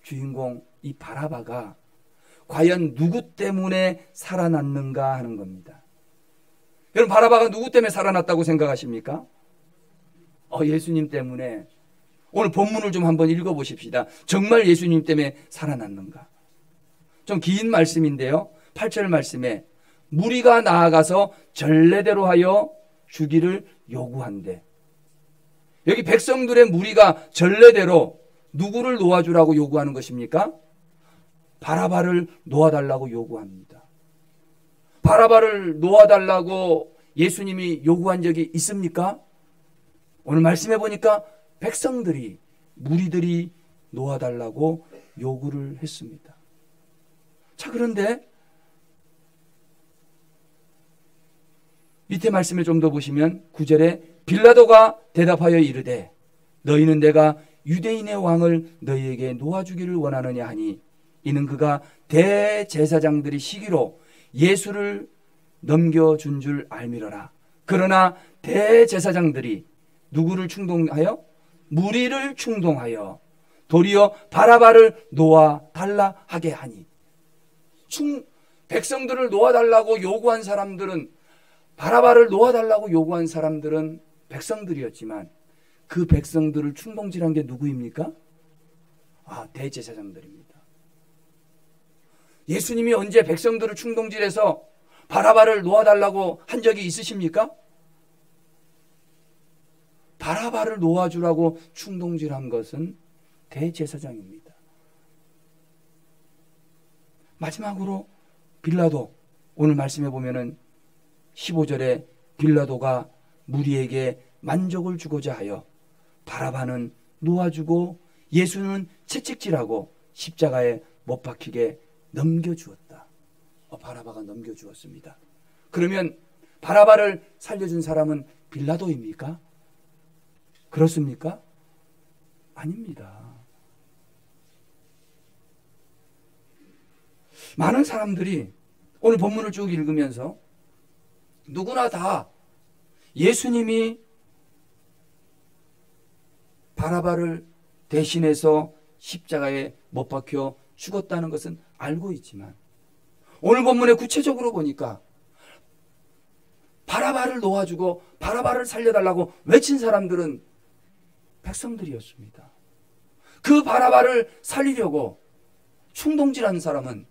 주인공 이 바라바가 과연 누구 때문에 살아났는가 하는 겁니다. 여러분, 바라바가 누구 때문에 살아났다고 생각하십니까? 예수님 때문에. 오늘 본문을 좀 한번 읽어보십시다. 정말 예수님 때문에 살아났는가? 좀 긴 말씀인데요, 8절 말씀에 무리가 나아가서 전례대로 하여 주기를 요구한대. 여기 백성들의 무리가 전례대로 누구를 놓아주라고 요구하는 것입니까? 바라바를 놓아달라고 요구합니다. 바라바를 놓아달라고 예수님이 요구한 적이 있습니까? 오늘 말씀해 보니까 백성들이, 무리들이 놓아달라고 요구를 했습니다. 자, 그런데 밑에 말씀을 좀 더 보시면 9절에 빌라도가 대답하여 이르되 너희는 내가 유대인의 왕을 너희에게 놓아주기를 원하느냐 하니 이는 그가 대제사장들이 시기로 예수를 넘겨준 줄 알미러라. 그러나 대제사장들이 누구를 충동하여? 무리를 충동하여 도리어 바라바를 놓아달라 하게 하니. 백성들을 놓아달라고 요구한 사람들은, 바라바를 놓아달라고 요구한 사람들은 백성들이었지만 그 백성들을 충동질한 게 누구입니까? 대제사장들입니다. 예수님이 언제 백성들을 충동질해서 바라바를 놓아달라고 한 적이 있으십니까? 바라바를 놓아주라고 충동질한 것은 대제사장입니다. 마지막으로 빌라도, 오늘 말씀해 보면은 15절에 빌라도가 무리에게 만족을 주고자 하여 바라바는 놓아주고 예수는 채찍질하고 십자가에 못 박히게 넘겨주었다. 바라바가 넘겨주었습니다. 그러면 바라바를 살려준 사람은 빌라도입니까? 그렇습니까? 아닙니다. 많은 사람들이 오늘 본문을 쭉 읽으면서 누구나 다 예수님이 바라바를 대신해서 십자가에 못 박혀 죽었다는 것은 알고 있지만 오늘 본문에 구체적으로 보니까 바라바를 놓아주고 바라바를 살려달라고 외친 사람들은 백성들이었습니다. 그 바라바를 살리려고 충동질한 사람은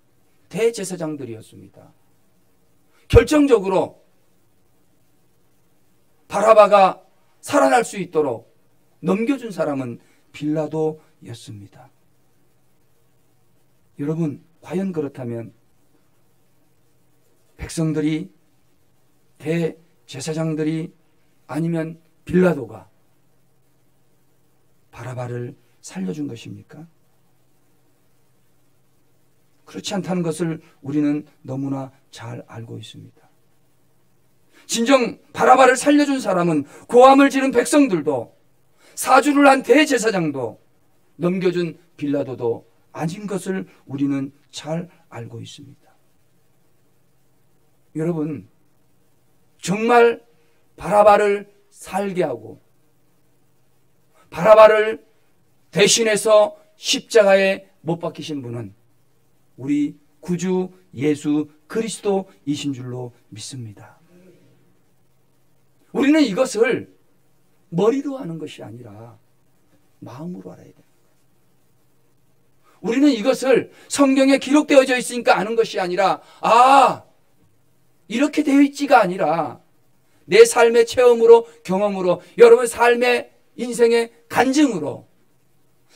대제사장들이었습니다. 결정적으로 바라바가 살아날 수 있도록 넘겨준 사람은 빌라도였습니다. 여러분, 과연 그렇다면 백성들이, 대제사장들이, 아니면 빌라도가 바라바를 살려준 것입니까? 그렇지 않다는 것을 우리는 너무나 잘 알고 있습니다. 진정 바라바를 살려준 사람은 고함을 지른 백성들도, 사주를 한 대제사장도, 넘겨준 빌라도도 아닌 것을 우리는 잘 알고 있습니다. 여러분, 정말 바라바를 살게 하고 바라바를 대신해서 십자가에 못 박히신 분은 우리 구주 예수 그리스도이신 줄로 믿습니다. 우리는 이것을 머리로 하는 것이 아니라 마음으로 알아야 됩니다. 우리는 이것을 성경에 기록되어져 있으니까 아는 것이 아니라 이렇게 되어 있지가 아니라 내 삶의 체험으로, 경험으로, 여러분 삶의 인생의 간증으로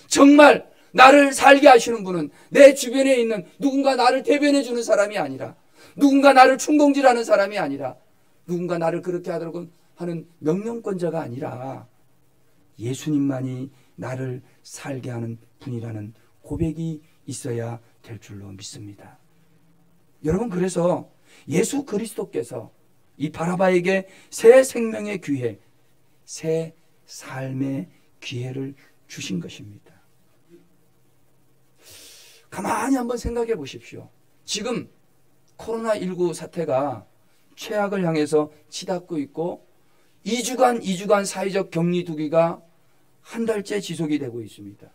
정말 나를 살게 하시는 분은 내 주변에 있는 누군가 나를 대변해 주는 사람이 아니라, 누군가 나를 충동질하는 사람이 아니라, 누군가 나를 그렇게 하도록 하는 명령권자가 아니라 예수님만이 나를 살게 하는 분이라는 고백이 있어야 될 줄로 믿습니다. 여러분, 그래서 예수 그리스도께서 이 바라바에게 새 생명의 기회, 새 삶의 기회를 주신 것입니다. 가만히 한번 생각해 보십시오. 지금 코로나19 사태가 최악을 향해서 치닫고 있고 2주간 사회적 격리 두기가 한 달째 지속이 되고 있습니다.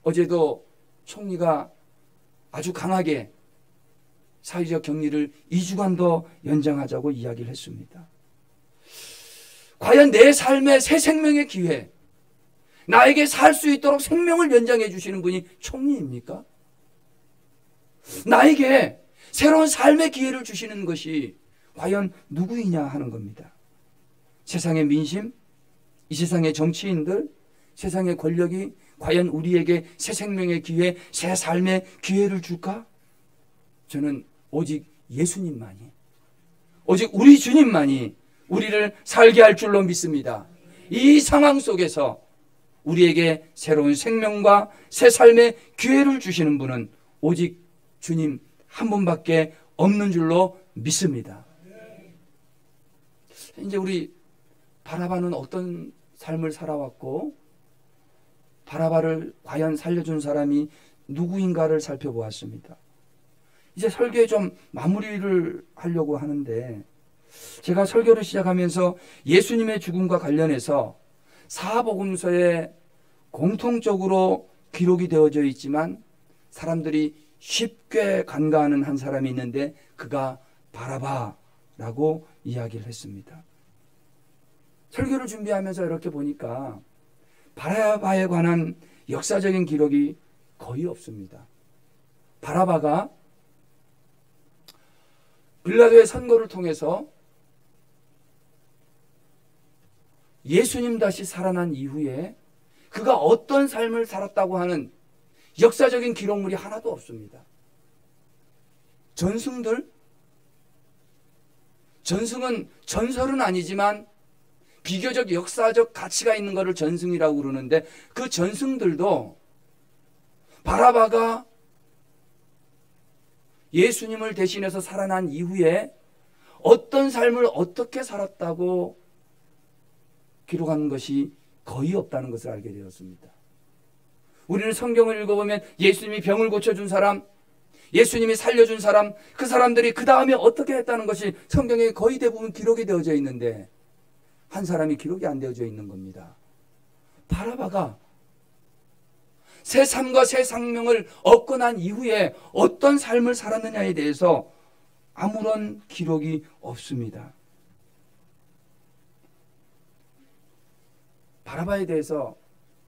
어제도 총리가 아주 강하게 사회적 격리를 2주간 더 연장하자고 이야기를 했습니다. 과연 내 삶의 새 생명의 기회, 나에게 살 수 있도록 생명을 연장해 주시는 분이 총리입니까? 나에게 새로운 삶의 기회를 주시는 것이 과연 누구이냐 하는 겁니다. 세상의 민심, 이 세상의 정치인들, 세상의 권력이 과연 우리에게 새 생명의 기회, 새 삶의 기회를 줄까? 저는 오직 예수님만이, 오직 우리 주님만이 우리를 살게 할 줄로 믿습니다. 이 상황 속에서 우리에게 새로운 생명과 새 삶의 기회를 주시는 분은 오직 주님 한 분밖에 없는 줄로 믿습니다. 이제 우리 바라바는 어떤 삶을 살아왔고 바라바를 과연 살려준 사람이 누구인가를 살펴보았습니다. 이제 설교에 좀 마무리를 하려고 하는데, 제가 설교를 시작하면서 예수님의 죽음과 관련해서 사복음서에 공통적으로 기록이 되어져 있지만 사람들이 쉽게 간과하는 한 사람이 있는데 그가 바라바라고 이야기를 했습니다. 설교를 준비하면서 이렇게 보니까 바라바에 관한 역사적인 기록이 거의 없습니다. 바라바가 빌라도의 선고를 통해서 예수님 다시 살아난 이후에 그가 어떤 삶을 살았다고 하는 역사적인 기록물이 하나도 없습니다. 전승은 전설은 아니지만 비교적 역사적 가치가 있는 것을 전승이라고 그러는데 그 전승들도 바라바가 예수님을 대신해서 살아난 이후에 어떤 삶을 어떻게 살았다고 기록하는 것이 거의 없다는 것을 알게 되었습니다. 우리는 성경을 읽어보면 예수님이 병을 고쳐준 사람, 예수님이 살려준 사람, 그 사람들이 그 다음에 어떻게 했다는 것이 성경에 거의 대부분 기록이 되어져 있는데 한 사람이 기록이 안 되어져 있는 겁니다. 바라바가 새 삶과 새 생명을 얻고 난 이후에 어떤 삶을 살았느냐에 대해서 아무런 기록이 없습니다. 바라바에 대해서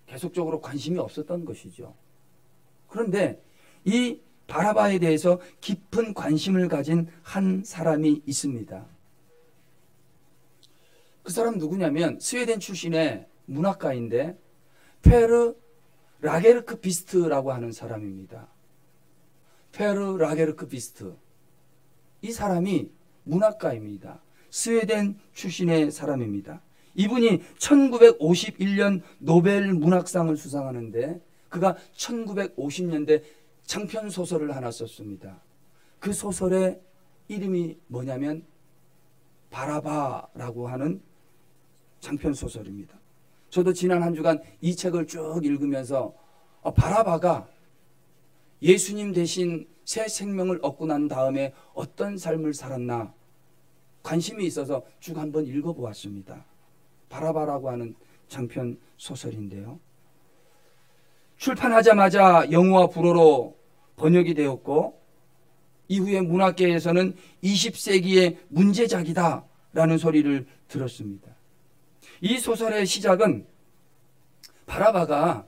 계속적으로 관심이 없었던 것이죠. 그런데 이 바라바에 대해서 깊은 관심을 가진 한 사람이 있습니다. 그 사람 누구냐면 스웨덴 출신의 문학가인데 페르 라게르크 비스트라고 하는 사람입니다. 페르 라게르크 비스트. 이 사람이 문학가입니다. 스웨덴 출신의 사람입니다. 이분이 1951년 노벨 문학상을 수상하는데 그가 1950년대 장편 소설을 하나 썼습니다. 그 소설의 이름이 뭐냐면 바라바라고 하는 장편 소설입니다. 저도 지난 한 주간 이 책을 쭉 읽으면서 바라바가 예수님 대신 새 생명을 얻고 난 다음에 어떤 삶을 살았나 관심이 있어서 쭉 한번 읽어보았습니다. 바라바라고 하는 장편 소설인데요. 출판하자마자 영어와 불어로 번역이 되었고 이후에 문학계에서는 20세기의 문제작이다라는 소리를 들었습니다. 이 소설의 시작은 바라바가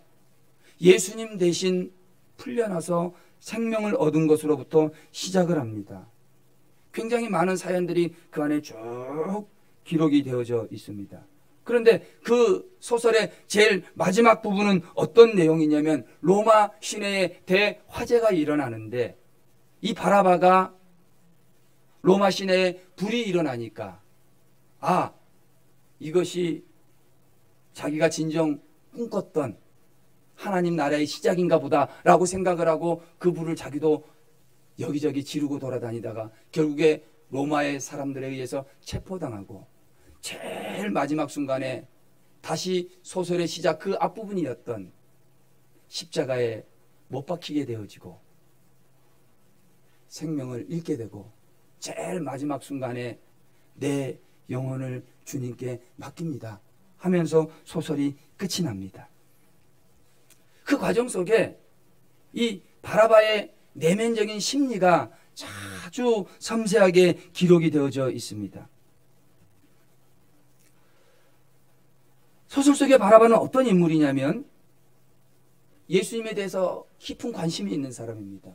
예수님 대신 풀려나서 생명을 얻은 것으로부터 시작을 합니다. 굉장히 많은 사연들이 그 안에 쭉 기록이 되어져 있습니다. 그런데 그 소설의 제일 마지막 부분은 어떤 내용이냐면 로마 시내에 대화재가 일어나는데 이 바라바가 로마 시내에 불이 일어나니까 이것이 자기가 진정 꿈꿨던 하나님 나라의 시작인가 보다라고 생각을 하고 그 불을 자기도 여기저기 지르고 돌아다니다가 결국에 로마의 사람들에 의해서 체포당하고 제일 마지막 순간에 다시 소설의 시작 그 앞부분이었던 십자가에 못 박히게 되어지고 생명을 잃게 되고 제일 마지막 순간에 내 영혼을 주님께 맡깁니다 하면서 소설이 끝이 납니다. 그 과정 속에 이 바라바의 내면적인 심리가 아주 섬세하게 기록이 되어져 있습니다. 소설 속의 바라바는 어떤 인물이냐면 예수님에 대해서 깊은 관심이 있는 사람입니다.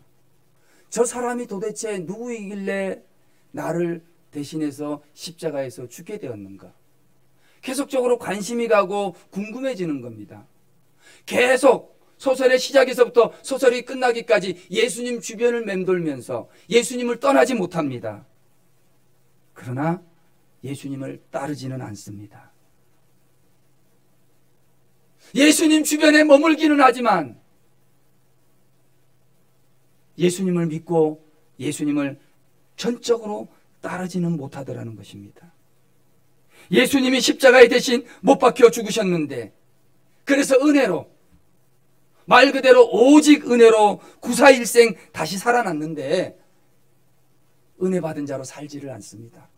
저 사람이 도대체 누구이길래 나를 대신해서 십자가에서 죽게 되었는가? 계속적으로 관심이 가고 궁금해지는 겁니다. 계속 소설의 시작에서부터 소설이 끝나기까지 예수님 주변을 맴돌면서 예수님을 떠나지 못합니다. 그러나 예수님을 따르지는 않습니다. 예수님 주변에 머물기는 하지만 예수님을 믿고 예수님을 전적으로 따르지는 못하더라는 것입니다. 예수님이 십자가에 대신 못 박혀 죽으셨는데 그래서 은혜로 말 그대로 오직 은혜로 구사일생 다시 살아났는데 은혜 받은 자로 살지를 않습니다.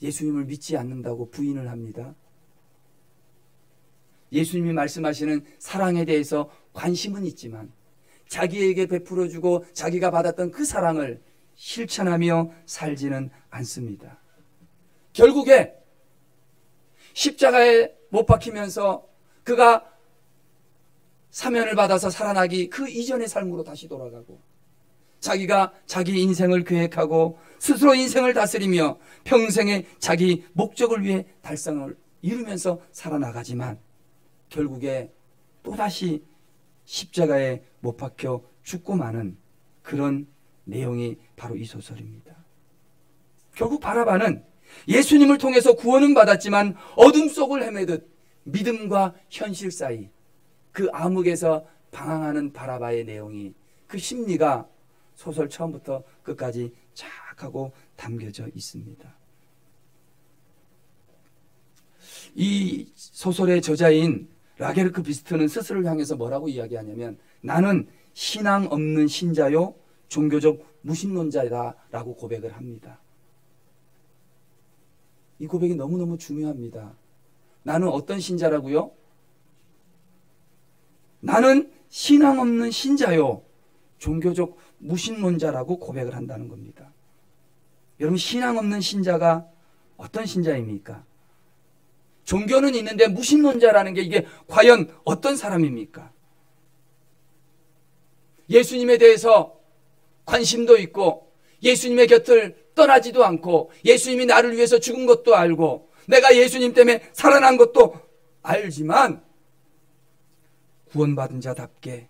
예수님을 믿지 않는다고 부인을 합니다. 예수님이 말씀하시는 사랑에 대해서 관심은 있지만 자기에게 베풀어주고 자기가 받았던 그 사랑을 실천하며 살지는 않습니다. 결국에 십자가에 못 박히면서 그가 사면을 받아서 살아나기 그 이전의 삶으로 다시 돌아가고 자기가 자기 인생을 계획하고 스스로 인생을 다스리며 평생의 자기 목적을 위해 달성을 이루면서 살아나가지만 결국에 또다시 십자가에 못 박혀 죽고 마는 그런 내용이 바로 이 소설입니다. 결국 바라바는 예수님을 통해서 구원은 받았지만 어둠 속을 헤매듯 믿음과 현실 사이 그 암흑에서 방황하는 바라바의 내용이, 그 심리가 소설 처음부터 끝까지 쫙 하고 담겨져 있습니다. 이 소설의 저자인 라게르크 비스트는 스스로를 향해서 뭐라고 이야기하냐면 나는 신앙 없는 신자요 종교적 무신론자다라고 고백을 합니다. 이 고백이 너무너무 중요합니다. 나는 어떤 신자라고요? 나는 신앙 없는 신자요 종교적 무신론자라고 고백을 한다는 겁니다. 여러분, 신앙 없는 신자가 어떤 신자입니까? 종교는 있는데 무신론자라는 게 이게 과연 어떤 사람입니까? 예수님에 대해서 관심도 있고 예수님의 곁을 떠나지도 않고 예수님이 나를 위해서 죽은 것도 알고 내가 예수님 때문에 살아난 것도 알지만 구원받은 자답게,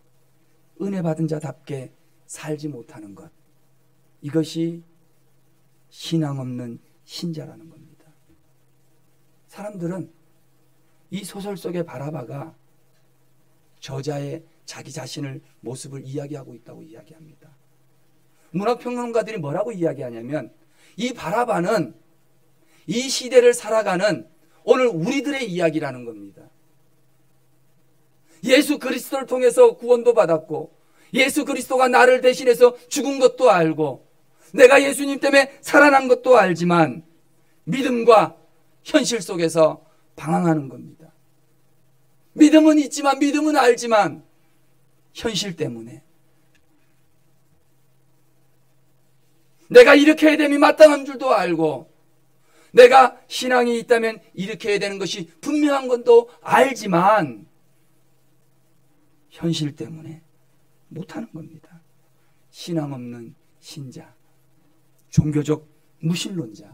은혜 받은 자답게 살지 못하는 것, 이것이 신앙 없는 신자라는 겁니다. 사람들은 이 소설 속의 바라바가 저자의 자기 자신을 모습을 이야기하고 있다고 이야기합니다. 문학평론가들이 뭐라고 이야기하냐면 이 바라바는 이 시대를 살아가는 오늘 우리들의 이야기라는 겁니다. 예수 그리스도를 통해서 구원도 받았고 예수 그리스도가 나를 대신해서 죽은 것도 알고 내가 예수님 때문에 살아난 것도 알지만 믿음과 현실 속에서 방황하는 겁니다. 믿음은 있지만, 믿음은 알지만 현실 때문에 내가 이렇게 해야 됨이 마땅한 줄도 알고 내가 신앙이 있다면 이렇게 해야 되는 것이 분명한 것도 알지만 현실 때문에 못하는 겁니다. 신앙 없는 신자, 종교적 무신론자.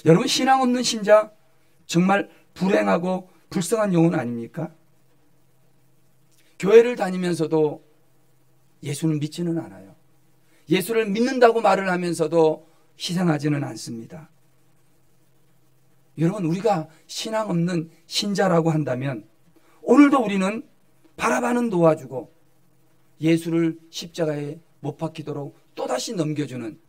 여러분, 신앙 없는 신자 정말 불행하고 불쌍한 영혼 아닙니까? 교회를 다니면서도 예수는 믿지는 않아요. 예수를 믿는다고 말을 하면서도 희생하지는 않습니다. 여러분, 우리가 신앙 없는 신자라고 한다면 오늘도 우리는 바라바는 도와주고 예수를 십자가에 못 박히도록 또다시 넘겨주는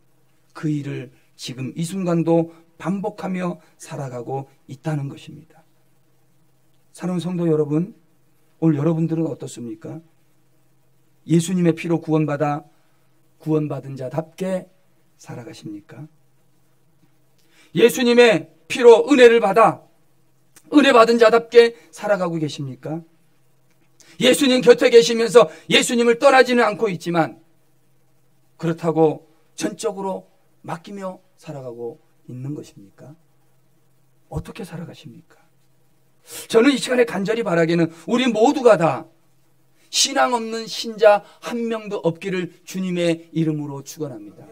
그 일을 지금 이 순간도 반복하며 살아가고 있다는 것입니다. 사랑하는 성도 여러분, 오늘 여러분들은 어떻습니까? 예수님의 피로 구원받은 자답게 살아가십니까? 예수님의 피로 은혜를 받아 은혜 받은 자답게 살아가고 계십니까? 예수님 곁에 계시면서 예수님을 떠나지는 않고 있지만 그렇다고 전적으로 맡기며 살아가고 있는 것입니까? 어떻게 살아가십니까? 저는 이 시간에 간절히 바라기는 우리 모두가 다 신앙 없는 신자 한 명도 없기를 주님의 이름으로 축원합니다.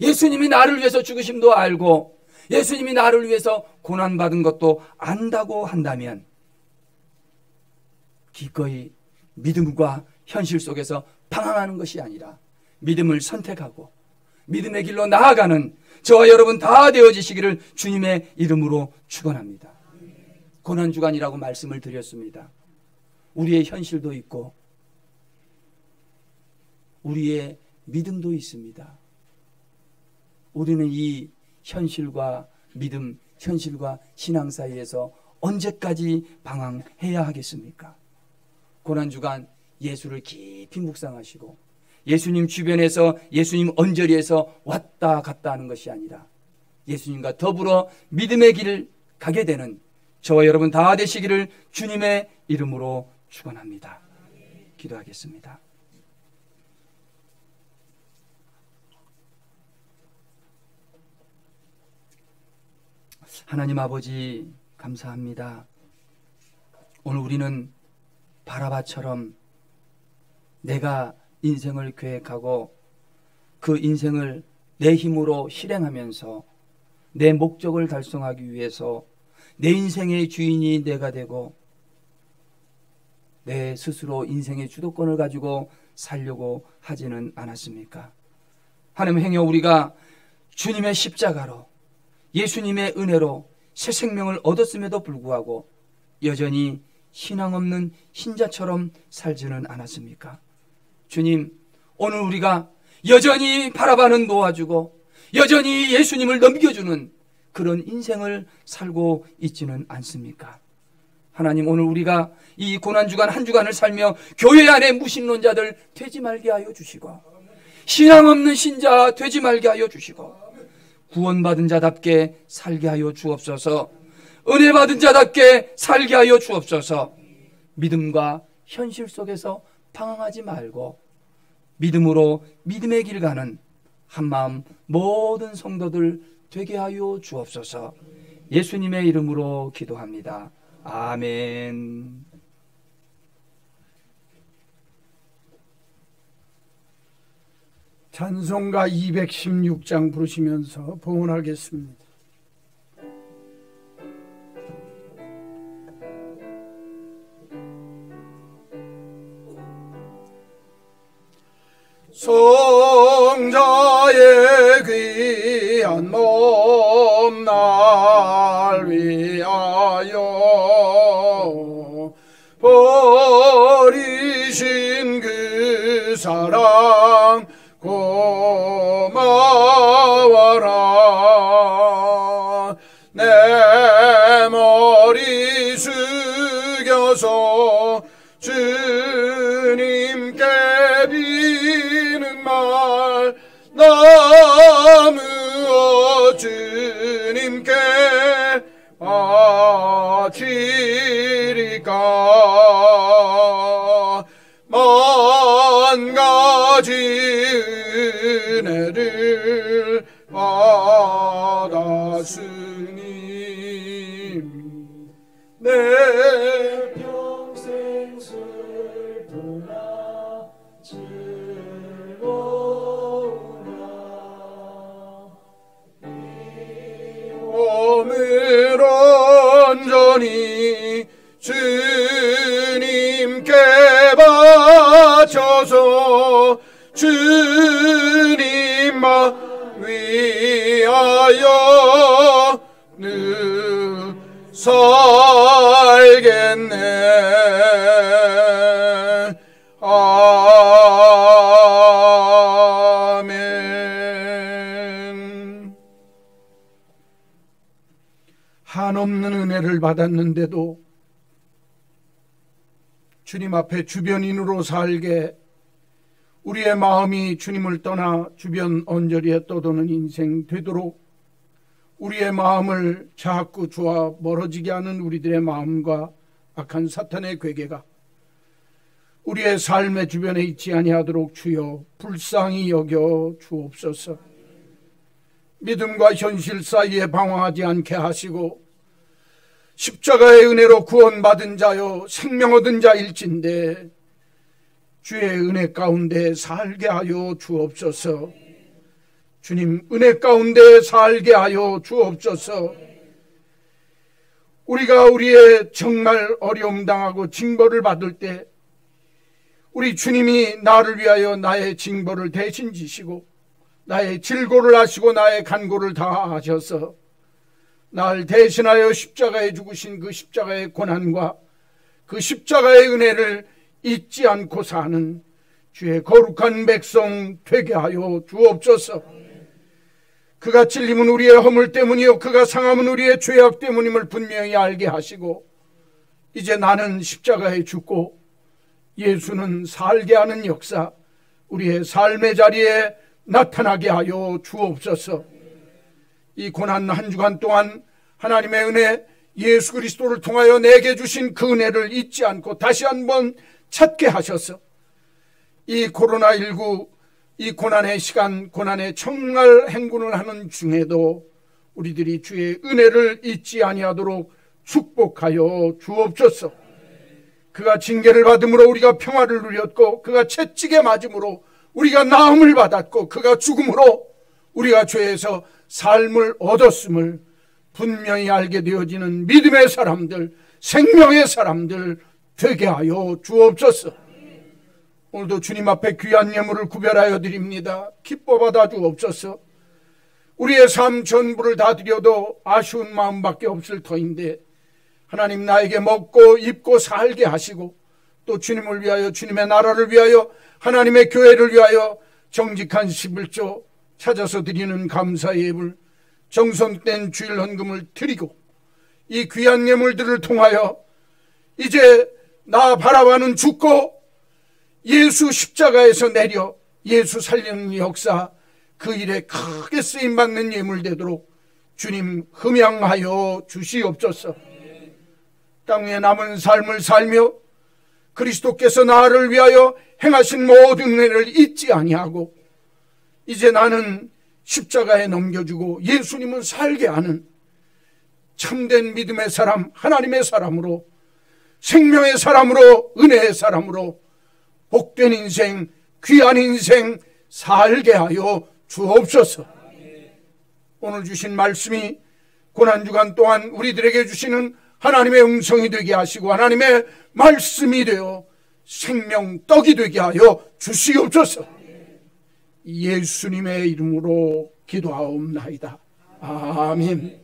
예수님이 나를 위해서 죽으심도 알고 예수님이 나를 위해서 고난받은 것도 안다고 한다면 기꺼이 믿음과 현실 속에서 방황하는 것이 아니라 믿음을 선택하고 믿음의 길로 나아가는 저와 여러분 다 되어지시기를 주님의 이름으로 축원합니다. 고난주간이라고 말씀을 드렸습니다. 우리의 현실도 있고 우리의 믿음도 있습니다. 우리는 이 현실과 믿음, 현실과 신앙 사이에서 언제까지 방황해야 하겠습니까? 고난주간 예수를 깊이 묵상하시고 예수님 주변에서 예수님 언저리에서 왔다 갔다 하는 것이 아니라 예수님과 더불어 믿음의 길을 가게 되는 저와 여러분 다 되시기를 주님의 이름으로 축원합니다. 기도하겠습니다. 하나님 아버지 감사합니다. 오늘 우리는 바라바처럼 내가 인생을 계획하고 그 인생을 내 힘으로 실행하면서 내 목적을 달성하기 위해서 내 인생의 주인이 내가 되고 내 스스로 인생의 주도권을 가지고 살려고 하지는 않았습니까? 하나님 행여 우리가 주님의 십자가로 예수님의 은혜로 새 생명을 얻었음에도 불구하고 여전히 신앙 없는 신자처럼 살지는 않았습니까? 주님, 오늘 우리가 여전히 바라바는 놓아주고 여전히 예수님을 넘겨주는 그런 인생을 살고 있지는 않습니까? 하나님, 오늘 우리가 이 고난주간 한 주간을 살며 교회 안에 무신론자들 되지 말게 하여 주시고 신앙 없는 신자 되지 말게 하여 주시고 구원받은 자답게 살게 하여 주옵소서. 은혜 받은 자답게 살게 하여 주옵소서. 믿음과 현실 속에서 방황하지 말고 믿음으로 믿음의 길 가는 한마음 모든 성도들 되게 하여 주옵소서. 예수님의 이름으로 기도합니다. 아멘. 찬송가 216장 부르시면서 봉헌하겠습니다. 성자의 귀한 몸 날 위하여 버리신 그 사랑 고마워라. 내 머리 숙여서 주님께 비는 말 나누어 주님께 바치리까. 만 가지 은혜를 받았으니 내 평생 슬프나 즐거우나 이 몸을 온전히 주님께 바쳐서 주님만 위하여 늘 살겠네. 아멘. 한없는 은혜를 받았는데도 주님 앞에 주변인으로 살게 우리의 마음이 주님을 떠나 주변 언저리에 떠도는 인생 되도록 우리의 마음을 자꾸 주와 멀어지게 하는 우리들의 마음과 악한 사탄의 괴계가 우리의 삶의 주변에 있지 아니하도록 주여 불쌍히 여겨 주옵소서. 믿음과 현실 사이에 방황하지 않게 하시고 십자가의 은혜로 구원받은 자여 생명 얻은 자일진데 주의 은혜 가운데 살게 하여 주옵소서. 주님, 은혜 가운데 살게 하여 주옵소서. 우리가 우리의 정말 어려움 당하고 징벌을 받을 때 우리 주님이 나를 위하여 나의 징벌을 대신 지시고 나의 질고를 하시고 나의 간고를 다 하셔서 나를 대신하여 십자가에 죽으신 그 십자가의 고난과 그 십자가의 은혜를 잊지 않고 사는 주의 거룩한 백성 되게 하여 주옵소서. 그가 찔림은 우리의 허물 때문이요 그가 상함은 우리의 죄악 때문임을 분명히 알게 하시고 이제 나는 십자가에 죽고 예수는 살게 하는 역사 우리의 삶의 자리에 나타나게 하여 주옵소서. 이 고난 한 주간 동안 하나님의 은혜 예수 그리스도를 통하여 내게 주신 그 은혜를 잊지 않고 다시 한번 찾게 하셔서 이 코로나19 이 고난의 시간, 고난의 정말 행군을 하는 중에도 우리들이 주의 은혜를 잊지 아니하도록 축복하여 주옵소서. 그가 징계를 받음으로 우리가 평화를 누렸고, 그가 채찍에 맞음으로 우리가 나음을 받았고, 그가 죽음으로 우리가 죄에서 삶을 얻었음을 분명히 알게 되어지는 믿음의 사람들, 생명의 사람들 되게 하여 주옵소서. 오늘도 주님 앞에 귀한 예물을 구별하여 드립니다. 기뻐 받아 주옵소서. 우리의 삶 전부를 다 드려도 아쉬운 마음밖에 없을 터인데, 하나님 나에게 먹고 입고 살게 하시고, 또 주님을 위하여, 주님의 나라를 위하여, 하나님의 교회를 위하여 정직한 11조 찾아서 드리는 감사의 예물, 정성된 주일 헌금을 드리고, 이 귀한 예물들을 통하여 이제 나 바라봐는 죽고 예수 십자가에서 내려 예수 살리는 역사, 그 일에 크게 쓰임받는 예물 되도록 주님 흠양하여 주시옵소서. 땅 위에 남은 삶을 살며 그리스도께서 나를 위하여 행하신 모든 은혜를 잊지 아니하고, 이제 나는 십자가에 넘겨주고 예수님은 살게 하는 참된 믿음의 사람, 하나님의 사람으로, 생명의 사람으로, 은혜의 사람으로 복된 인생, 귀한 인생 살게 하여 주옵소서. 오늘 주신 말씀이 고난주간 동안 우리들에게 주시는 하나님의 음성이 되게 하시고, 하나님의 말씀이 되어 생명떡이 되게 하여 주시옵소서. 예수님의 이름으로 기도하옵나이다. 아멘.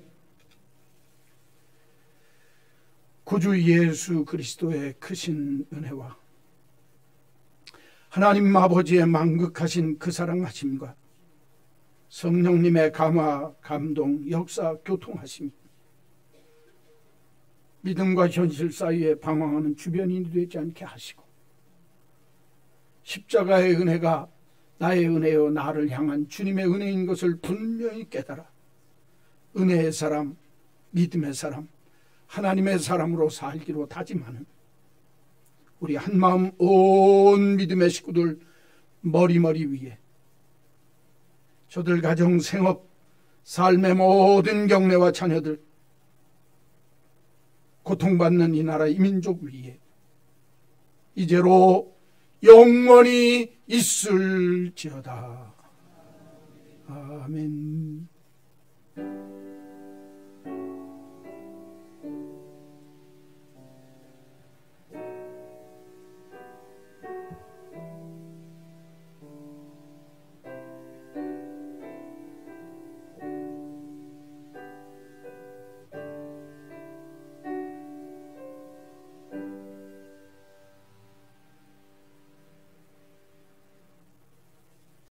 구주 예수 그리스도의 크신 은혜와 하나님 아버지의 만극하신 그 사랑하심과 성령님의 감화, 감동, 역사, 교통하심, 믿음과 현실 사이에 방황하는 주변인이 되지 않게 하시고, 십자가의 은혜가 나의 은혜요 나를 향한 주님의 은혜인 것을 분명히 깨달아 은혜의 사람, 믿음의 사람, 하나님의 사람으로 살기로 다짐하는 우리 한마음 온 믿음의 식구들 머리머리 위에, 저들 가정, 생업, 삶의 모든 경례와 자녀들, 고통받는 이 나라 이 민족 위에 이제로 영원히 있을지어다. 아멘.